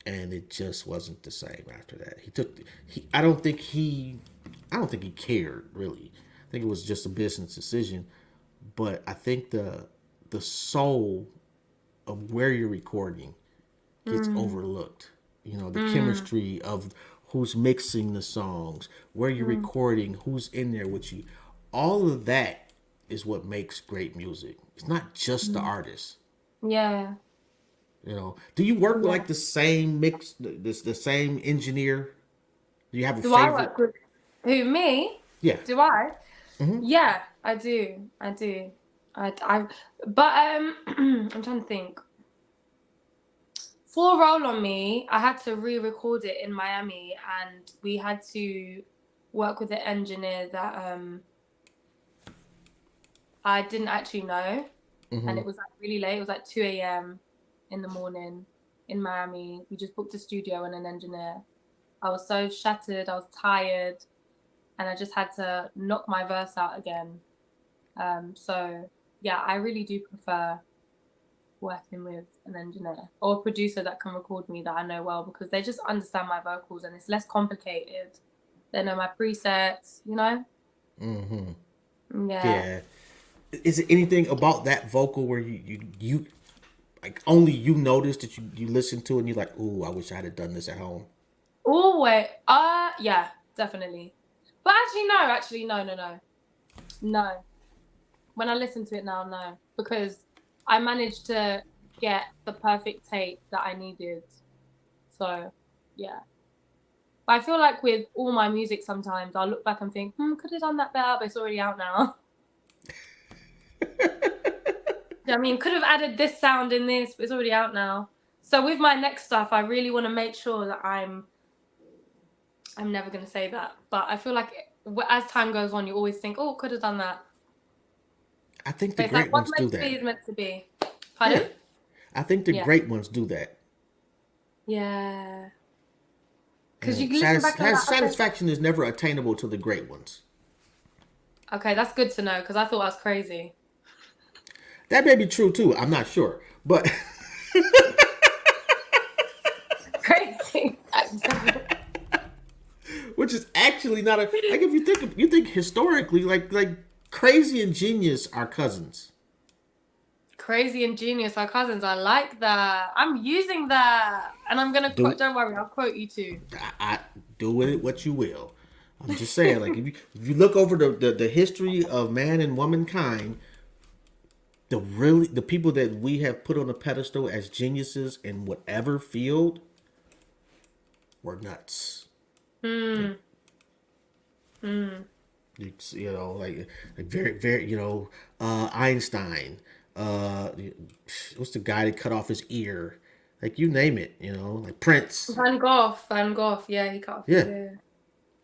and it just wasn't the same after that. He I don't think he cared really. I think it was just a business decision. But I think the soul of where you're recording gets Mm. overlooked. The Mm. chemistry of who's mixing the songs, where you're recording, who's in there with you. All of that is what makes great music. It's not just the artist. Yeah. You know, do you work with Yeah. like the same mix, the same engineer? Do you have a Do I favorite? work with who? Me? Yeah. Do I? Hmm. Yeah, I do. I do. I but I'm trying to think. For Roll on Me, I had to re-record it in Miami, and we had to work with an engineer that I didn't actually know, and Hmm. it was like really late. It was like 2 a.m. in the morning in Miami. We just booked a studio and an engineer. I was so shattered. I was tired, and I just had to knock my verse out again. So yeah, I really do prefer working with an engineer or a producer that can record me that I know well, because they just understand my vocals and it's less complicated. They know my presets, you know? Hmm. Yeah. Yeah. Is it anything about that vocal where you like only you notice that you listen to it and you're like, ooh, I wish I had done this at home. Oh wait. Yeah, definitely. But actually no, no, no. No. When I listen to it now, no. Because I managed to get the perfect take that I needed. So yeah. But I feel like with all my music sometimes I'll look back and think, could have done that better, but it's already out now. I mean, could have added this sound in this, but it's already out now. So with my next stuff, I really want to make sure that I'm never going to say that. But I feel like as time goes on, you always think, oh, could have done that. I think the But it's like, great what's ones do meant to be that. is meant to be. Yeah. Pardon? I think the Yeah. great ones do that. Yeah. You Because know, you can listen back and be like, okay, satisfaction is never attainable to the great ones. okay, that's good to know, because I thought I was crazy. That may be true too. I'm not sure, but Crazy. which is actually not a like if you think historically like crazy and genius are cousins. Crazy and genius are cousins. I like that. I'm using that. And I'm going to quote, Do don't worry, I'll quote you too. I do with it what you will. I'm just saying, like if you look over the history of man and womankind, the people that we have put on a pedestal as geniuses in whatever field were nuts. Hmm. Hmm. You know, like very Einstein. What's the guy that cut off his ear? Like you name it, like Prince. Van Gogh. Van Gogh. Yeah, he cut off his Yeah, ear.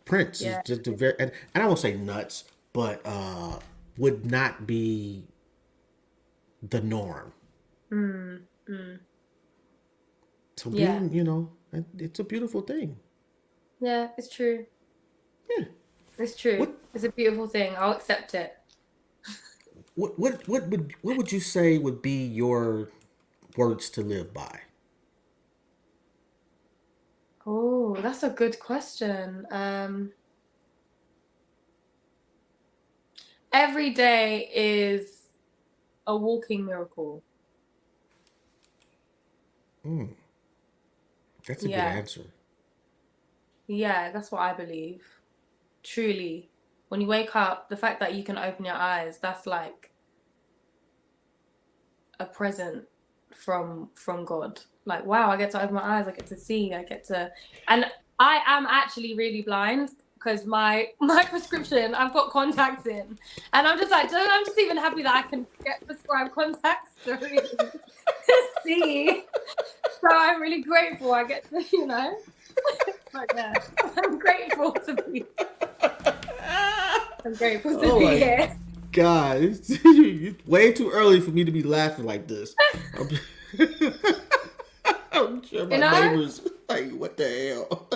Prince is Yeah. just a very and I won't say nuts, but would not be the norm. Hmm. Hmm. So Yeah. being, it's a beautiful thing. Yeah, it's true. Yeah. It's true. What It's a beautiful thing. I'll accept it. what would you say would be your words to live by? Oh, that's a good question. Every day is a walking miracle. Mm, that's a good Yeah. answer. Yeah, that's what I believe. Truly. When you wake up, the fact that you can open your eyes, that's like a present from God. Like, wow, I get to open my eyes, I get to see, and I am actually really blind because my prescription, I've got contacts in, and I'm just like, I'm just even happy that I can get prescribed contacts to really see. So I'm really grateful. I get to, but yeah, I'm grateful to be. I'm grateful to Oh be my here. God, it's way too early for me to be laughing like this. I'm, I'm sure You my know? neighbors like, what the hell?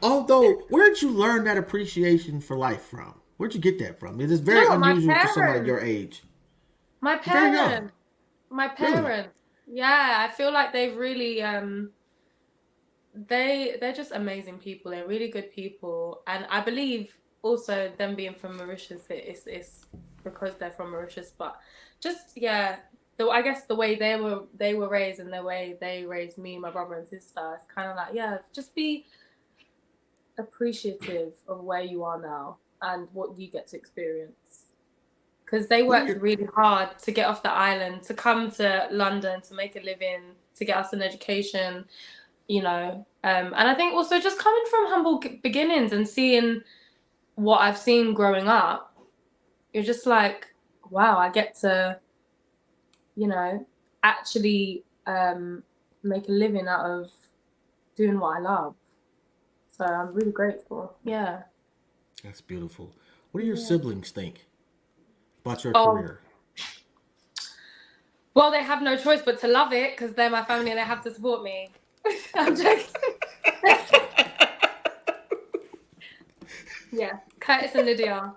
Although, where'd you learn that appreciation for life from? Where'd you get that from? It is Do you very know what? unusual for somebody your age. My You're very young, parents, my really. parents. Yeah, I feel like they've really they're just amazing people. They're really good people, and I believe also them being from Mauritius, it's because they're from Mauritius. But just yeah, I guess the way they were raised and the way they raised me, my brother and sister, it's kind of like, yeah, just be appreciative of where you are now and what you get to experience. Because they worked really hard to get off the island, to come to London, to make a living, to get us an education, you know. And I think also just coming from humble beginnings and seeing what I've seen growing up, you're just like, wow, I get to, you know, actually make a living out of doing what I love. So I'm really grateful. Yeah. That's beautiful. What do your siblings think about your Oh, career? well, they have no choice but to love it because they're my family and they have to support me. I'm joking. Yeah, Curtis and Lydia.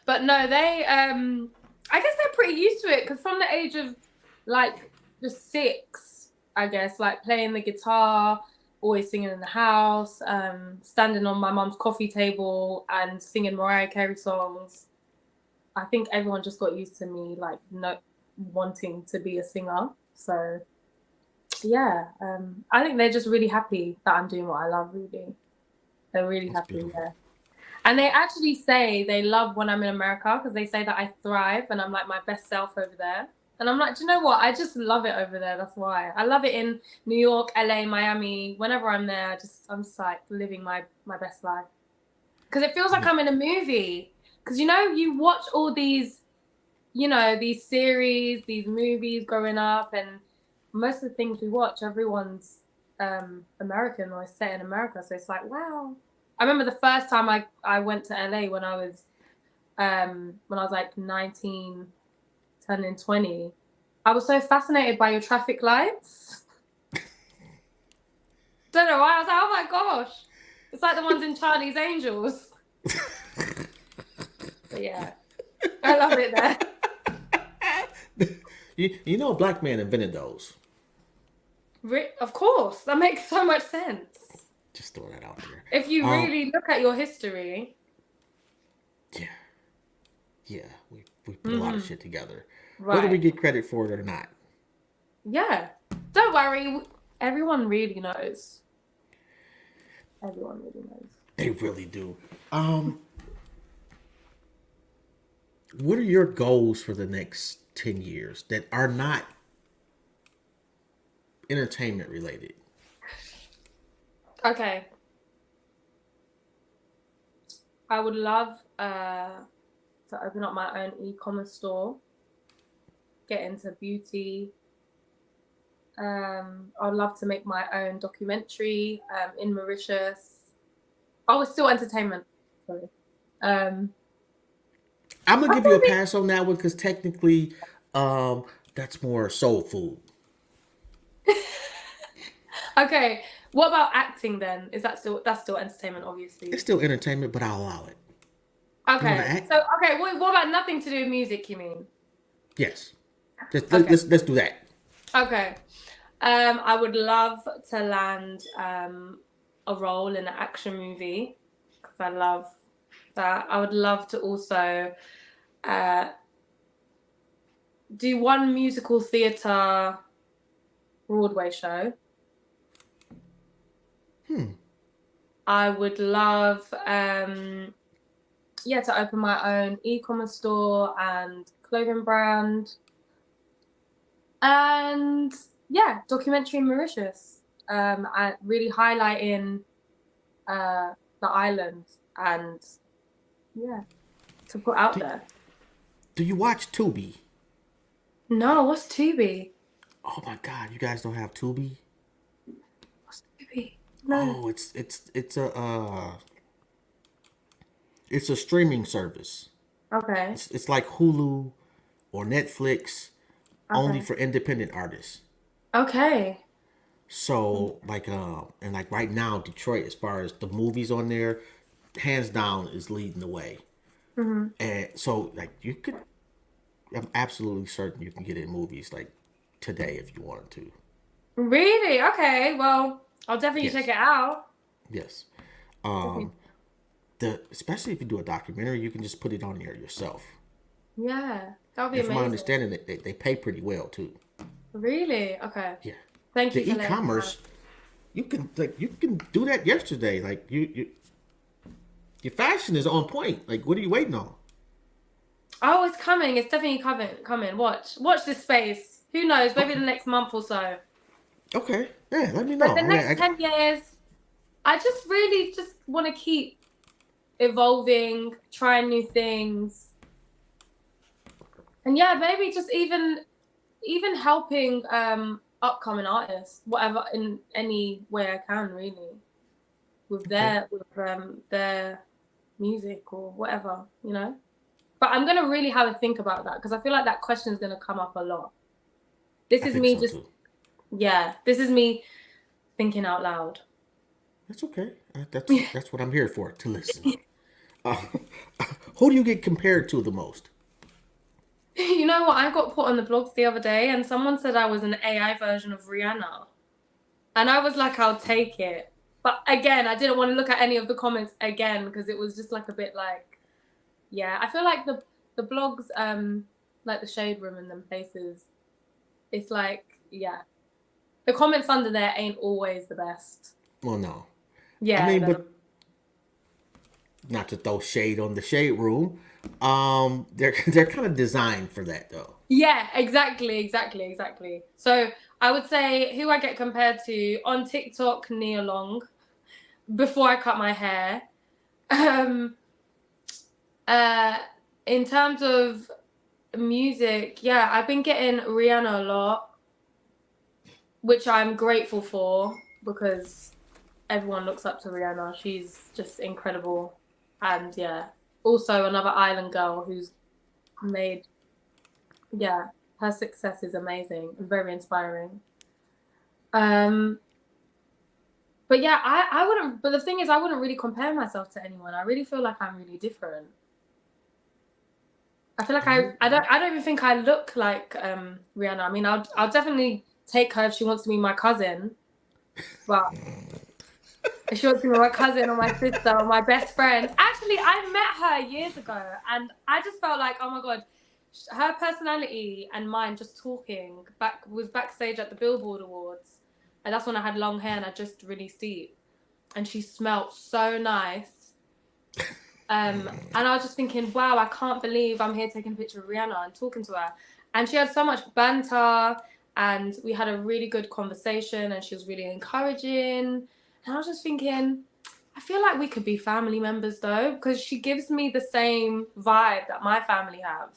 But no, they I guess they're pretty used to it because from the age of like just 6, I guess, like playing the guitar, always singing in the house, standing on my mum's coffee table and singing Mariah Carey songs. I think everyone just got used to me like not wanting to be a singer. So yeah, I think they're just really happy that I'm doing what I love. Really, they're really That's happy. beautiful. Yeah. And they actually say they love when I'm in America because they say that I thrive and I'm like my best self over there. And I'm like, do you know what? I just love it over there. That's why. I love it in New York, LA, Miami. Whenever I'm there, I'm just like living my best life. Because it feels like I'm in a movie. Because, you know, you watch all these, you know, these series, these movies growing up. And most of the things we watch, everyone's American or set in America. So it's like, wow. I remember the first time I went to LA when I was like 19, turning 20. I was so fascinated by your traffic lights. Don't know why. I was like, oh my gosh. It's like the ones in Charlie's Angels. But yeah. I love it there. You know a black man invented those. Of course. That makes so much sense. Just throw that out there. If you really look at your history. Yeah, we put a lot of shit together. Right. Whether we get credit for it or not. Yeah. Don't worry. Everyone really knows. Everyone really knows. They really do. What are your goals for the next 10 years that are not entertainment related? Okay. I would love to open up my own e-commerce store, get into beauty. I'd love to make my own documentary in Mauritius. Oh, it's still entertainment. Sorry. I'm gonna give you a pass on that one because technically, that's more soul food. Okay. What about acting then? That's still entertainment, obviously. It's still entertainment, but I'll allow it. Okay. So what about nothing to do with music? You mean? Yes. Let's do that. Okay. I would love to land a role in an action movie because I love that. I would love to also do one musical theatre Broadway show. I would love to open my own e-commerce store and clothing brand. And yeah, documentary in Mauritius. And really highlighting the island and to put out there. Do you watch Tubi? No, what's Tubi? Oh my God, you guys don't have Tubi? What's Tubi? No. Oh, it's a streaming service. Okay. It's like Hulu or Netflix, only for independent artists. Okay. So and like right now, Detroit, as far as the movies on there, hands down is leading the way. And so like I'm absolutely certain you can get in movies like today if you wanted to. Really? Okay. Well, I'll definitely check it out. Yes. Especially if you do a documentary, you can just put it on there yourself. Yeah. That would be And from my amazing. understanding, they pay pretty well too. Really? Okay. Yeah. Thank you The for letting me know. e-commerce, you can do that yesterday. Like your fashion is on point. Like what are you waiting on? Oh, it's coming. It's definitely coming. Coming. Watch this space. Who knows? Maybe Okay. the next month or so. Okay. Yeah, let me But know. the next 10 years, I just really just want to keep evolving, trying new things, and yeah, maybe just even helping upcoming artists, whatever in any way I can, really, with Okay. their music or whatever, you know. But I'm gonna really have a think about that because I feel like that question is gonna come up a lot. This I is think me so just too. this is me thinking out loud. That's okay. That's what I'm here for, to listen. Uh, who do you get compared to the most? You know what? I got put on the blogs the other day, and someone said I was an AI version of Rihanna, and I was like, I'll take it. But again, I didn't want to look at any of the comments again because it was just like a bit like, yeah. I feel like the blogs, like the Shade Room and them places, it's like, yeah, the comments under there ain't always the best. Well, no. I Yeah, mean, no. but not to throw shade on the shade room. They're kind of designed for that though. Yeah, exactly. So I would say who I get compared to on TikTok, Nia Long, before I cut my hair. Um, uh, in terms of music, yeah, I've been getting Rihanna a lot, which I'm grateful for because everyone looks up to Rihanna. She's just incredible. And yeah, also another island girl who's made, yeah, her success is amazing and very inspiring. Um, but yeah, I wouldn't, but the thing is, I wouldn't really compare myself to anyone. I really feel like I'm really different. I feel like I don't even think I look like Rihanna. I mean, I'll definitely take her if she wants to be my cousin, but if she wants to be my cousin or my sister or my best friend. Actually, I met her years ago, and I just felt like, oh my god, her personality and mine just talking was backstage at the Billboard Awards, and that's when I had long hair and I just released Deep, and she smelled so nice. And I was just thinking, wow, I can't believe I'm here taking a picture of Rihanna and talking to her. And she had so much banter, and we had a really good conversation, and she was really encouraging. And I was just thinking, I feel like we could be family members though, because she gives me the same vibe that my family have.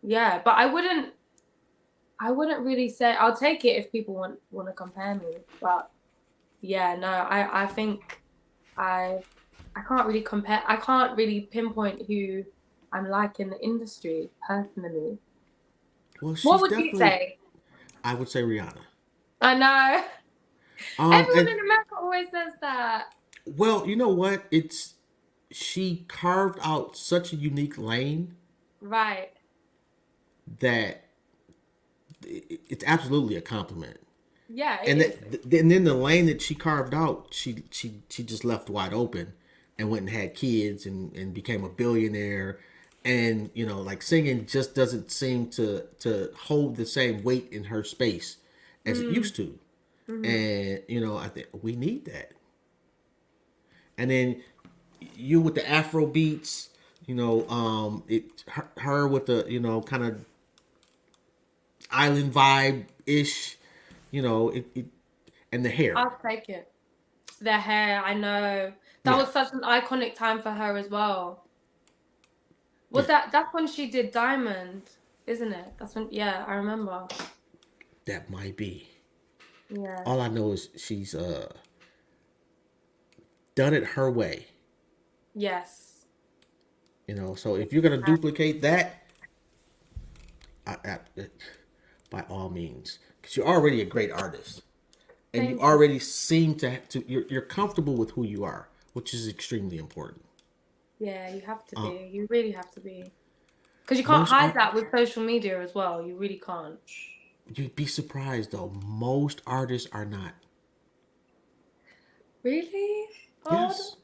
Yeah, but I wouldn't really say I'll take it if people want to compare me. But yeah, no, I think I can't really compare. I can't really pinpoint who I'm like in the industry personally. Well, What she's would you definitely. say? I would say Rihanna. I know. Everyone And in America always says that. well, you know what? She carved out such a unique lane Right. that it's absolutely a compliment. Yeah, it And is. and then the lane that she carved out, she just left wide open, and went and had kids and became a billionaire, and like singing just doesn't seem to hold the same weight in her space as it Mm. used to, Mm-hmm. and I think we need that. And then you with the Afro beats, her with the kind of island vibe ish, it and the hair. I'll take it. The hair, I know. That Yeah, was such an iconic time for her as well. Was yeah, that's when she did Diamond, isn't it? That's when, yeah, I remember. that might be. Yeah. All I know is she's done it her way. Yes. So if you're gonna duplicate that, I, by all means, because you're already a great artist, and you Thank you. already seem to you're comfortable with who you are, which is extremely important. Yeah, you have to be. You really have to be. Because you can't Most hide art, that with social media as well. You really can't. you'd be surprised though. Most artists are not. Really? Oh, Yes.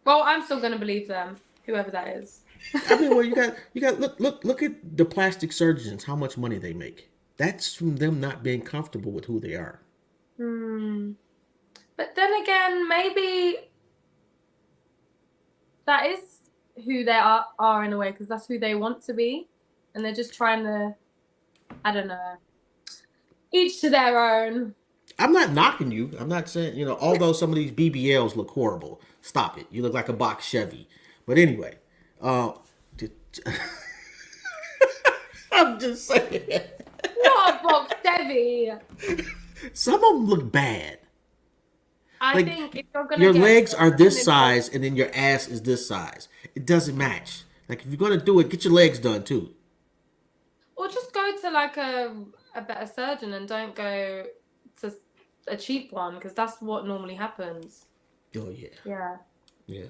well, I'm still gonna believe them, whoever that is. I mean, well, you got look at the plastic surgeons, how much money they make. That's from them not being comfortable with who they are. Hmm. But then again, maybe that is who they are in a way, because that's who they want to be, and they're just trying to, I don't know, each to their own. I'm not knocking you. I'm not saying, although some of these BBLs look horrible. Stop it. You look like a box Chevy. But anyway, uh, I'm just saying. Not a box Chevy. Some of them look bad. I Like, think if you're gonna your get legs are this size and then your ass is this size. It doesn't match. Like, if you're going to do it, get your legs done too. or just go to like a better surgeon and don't go to a cheap one, because that's what normally happens. Oh, yeah. Yeah. Yeah.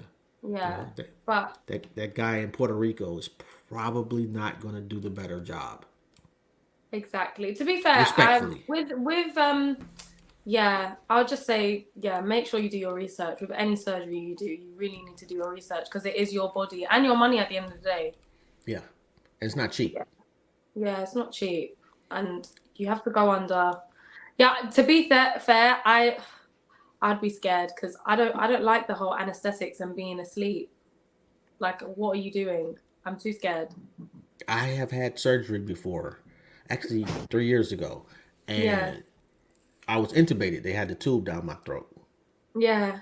Yeah. That, But that guy in Puerto Rico is probably not going to do the better job. exactly. To be fair, Respectfully. yeah, I'll just say, yeah, make sure you do your research. With any surgery you do, you really need to do your research, because it is your body and your money at the end of the day. Yeah. It's not cheap. Yeah, it's not cheap, and you have to go under. Yeah, to be fair, I'd be scared, because I don't like the whole anesthetics and being asleep. Like, what are you doing? I'm too scared. I have had surgery before, actually 3 years ago, and Yeah. I was intubated. They had the tube down my throat, Yeah.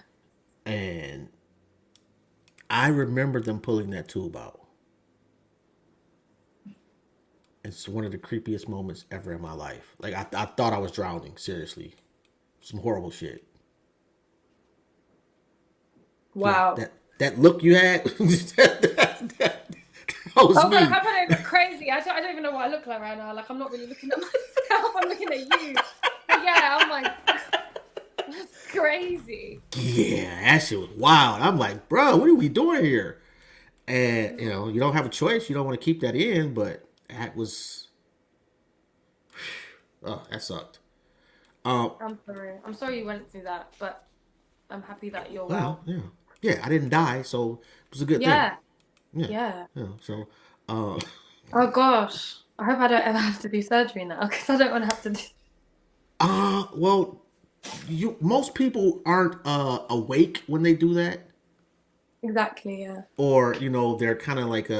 and I remember them pulling that tube out. It's one of the creepiest moments ever in my life. Like, I thought I was drowning. Seriously, some horrible shit. Yeah, Wow. that look you had, that was Oh, me. look, I'm gonna go crazy. I don't even know what I look like right now. Like, I'm not really looking at myself. I'm looking at you. But yeah, oh my God. That's crazy. Yeah, that shit was wild. I'm like, bro, what are we doing here? And you don't have a choice. You don't want to keep that in, but that was, oh, that sucked. I'm sorry. I'm sorry you went through that, but I'm happy that you're Well, well. yeah, I didn't die, so it was a good thing. Yeah. Yeah, Yeah. yeah. So, uh, Oh gosh. I hope I don't ever have to do surgery now, because I don't want to have to do. well, most people aren't awake when they do that, Exactly, yeah. or they're kind of like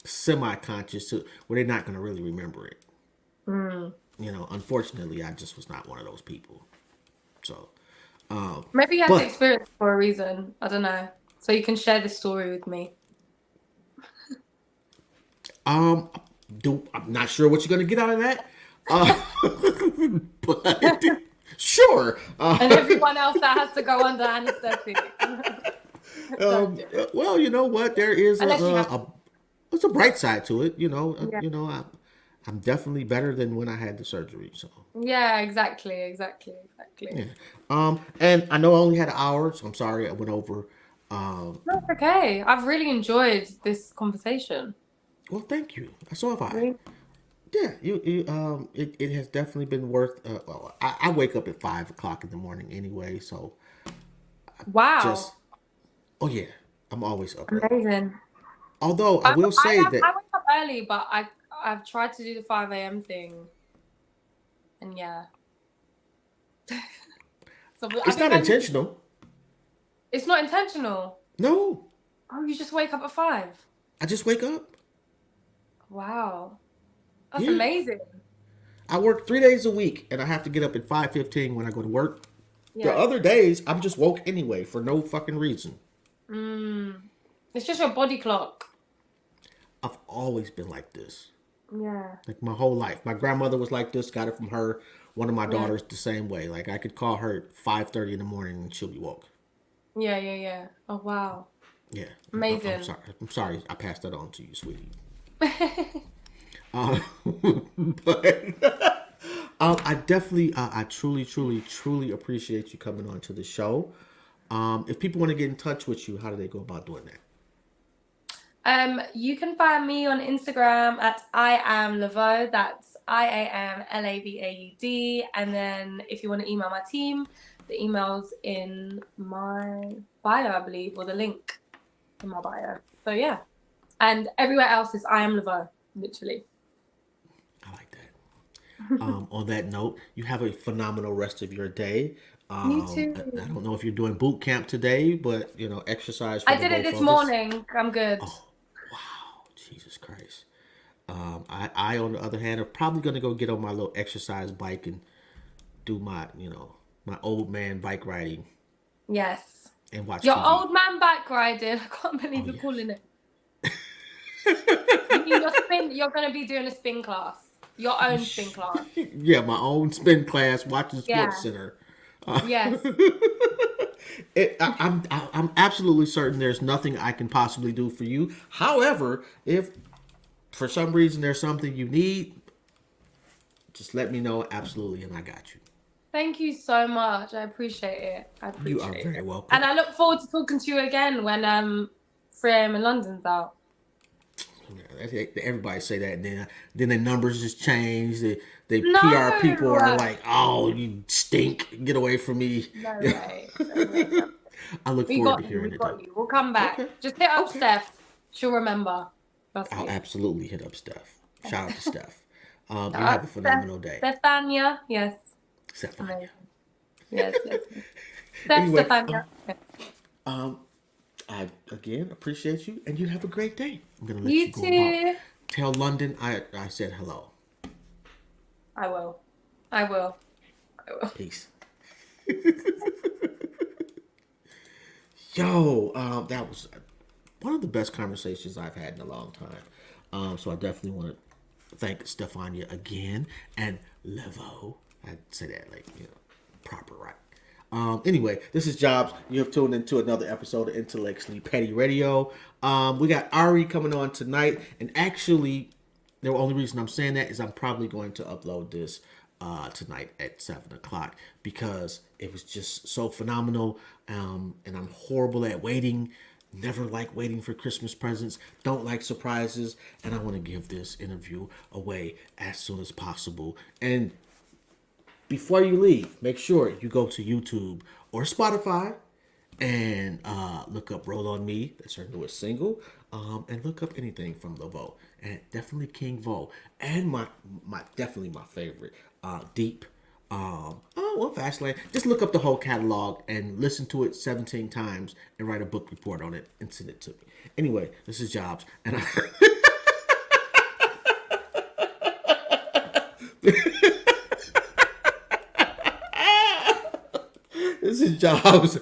semi-conscious where they're not going to really remember it. Mm. Unfortunately, I just was not one of those people. So, Maybe you had to but experience it for a reason. I don't know. So you can share this story with me. um, I'm not sure what you're going to get out of that. But sure. And everyone else that has to go under anesthetic. Well, you know what? There is Unless you have. it's a bright side to it. Yeah. I'm definitely better than when I had the surgery. So Yeah, exactly. yeah. And I know I only had an hour, so I'm sorry I went over. That's okay. I've really enjoyed this conversation. Well, thank you. So have I. Really? Yeah, it has definitely been worth. Well, I wake up at 5 o'clock in the morning anyway, so Wow. just oh yeah, I'm always up early. Amazing. Although I will say that I wake up early, but I've tried to do the 5 a.m. thing, and yeah. So it's not intentional. It's not intentional. No, Oh, you just wake up at 5. I just wake up. Wow. That's Yeah. amazing. I work 3 days a week, and I have to get up at 5:15 when I go to work. The Yeah. other days, I'm just woke anyway for no fucking reason. It's just your body clock. I've always been like this, Yeah. like my whole life. My grandmother was like this. Got it from her. One of my Yeah. daughters the same way. Like I could call her at 5:30 in the morning and she'll be woke. Yeah. Oh, wow. Yeah. Amazing. I'm sorry. I passed that on to you, sweetie. But I definitely, I truly appreciate you coming on to the show. If people want to get in touch with you, how do they go about doing that? You can find me on Instagram at I am Lavaud. That's IAMLAVAUD. And then if you want to email my team, the email's in my bio, I believe, or the link in my bio. So yeah, and everywhere else is I am Lavaud, literally. I like that. On that note, you have a phenomenal rest of your day. You I too. don't know if you're doing boot camp today, but exercise for I the did it both this of us. morning. I'm good. Oh, wow, Jesus Christ. I on the other hand, are probably gonna go get on my little exercise bike and do my old man bike riding Yes. and watch Your TV. old man bike riding. I can't believe Oh you're yeah, calling it. You mean your spin? You're gonna be doing a spin class, your own spin class. yeah, my own spin class watching Sports Yeah. Center. Yes. I'm absolutely certain there's nothing I can possibly do for you. However, if for some reason there's something you need, just let me know. Absolutely, and I got you. Thank you so much. I appreciate it. You are very welcome. And I look forward to talking to you again when 3 a.m. in London's out. Everybody say that, and then the numbers just change. The PR people are No. like, "Oh, you stink! Get away from me!" No way. No way. No. I look We forward to got you. We hearing it though. got you. We'll come back. Okay, Just hit up okay. Steph. She'll remember. Trust I'll me. absolutely hit up Steph. Shout out to Steph. You have a Steph, phenomenal day, Stephania. Yes. Stephania. Amazing. Yes. Yes. Steph, Anyway, Stephania. I again appreciate you, and you have a great day. I'm gonna let you You go about. too. Tell London I said hello. I will. I will. I will. Peace. Yo, that was one of the best conversations I've had in a long time. So I definitely want to thank Stefania again and Lavaud. I'd say that like proper right. Anyway, this is Jobs. You have tuned into another episode of Intellectually Petty Radio. We got Ari coming on tonight, and actually, the only reason I'm saying that is I'm probably going to upload this tonight at 7 o'clock because it was just so phenomenal. And I'm horrible at waiting. Never like waiting for Christmas presents. Don't like surprises. And I want to give this interview away as soon as possible. And before you leave, make sure you go to YouTube or Spotify and look up "Roll on Me." That's her newest single. And look up anything from Lavaud, and definitely King Vo, and my definitely my favorite, Deep. Fastlane. Just look up the whole catalog and listen to it 17 times and write a book report on it and send it to me. Anyway, this is Jobs, and this is Jobs.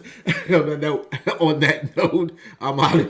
On that note, I'm out of here.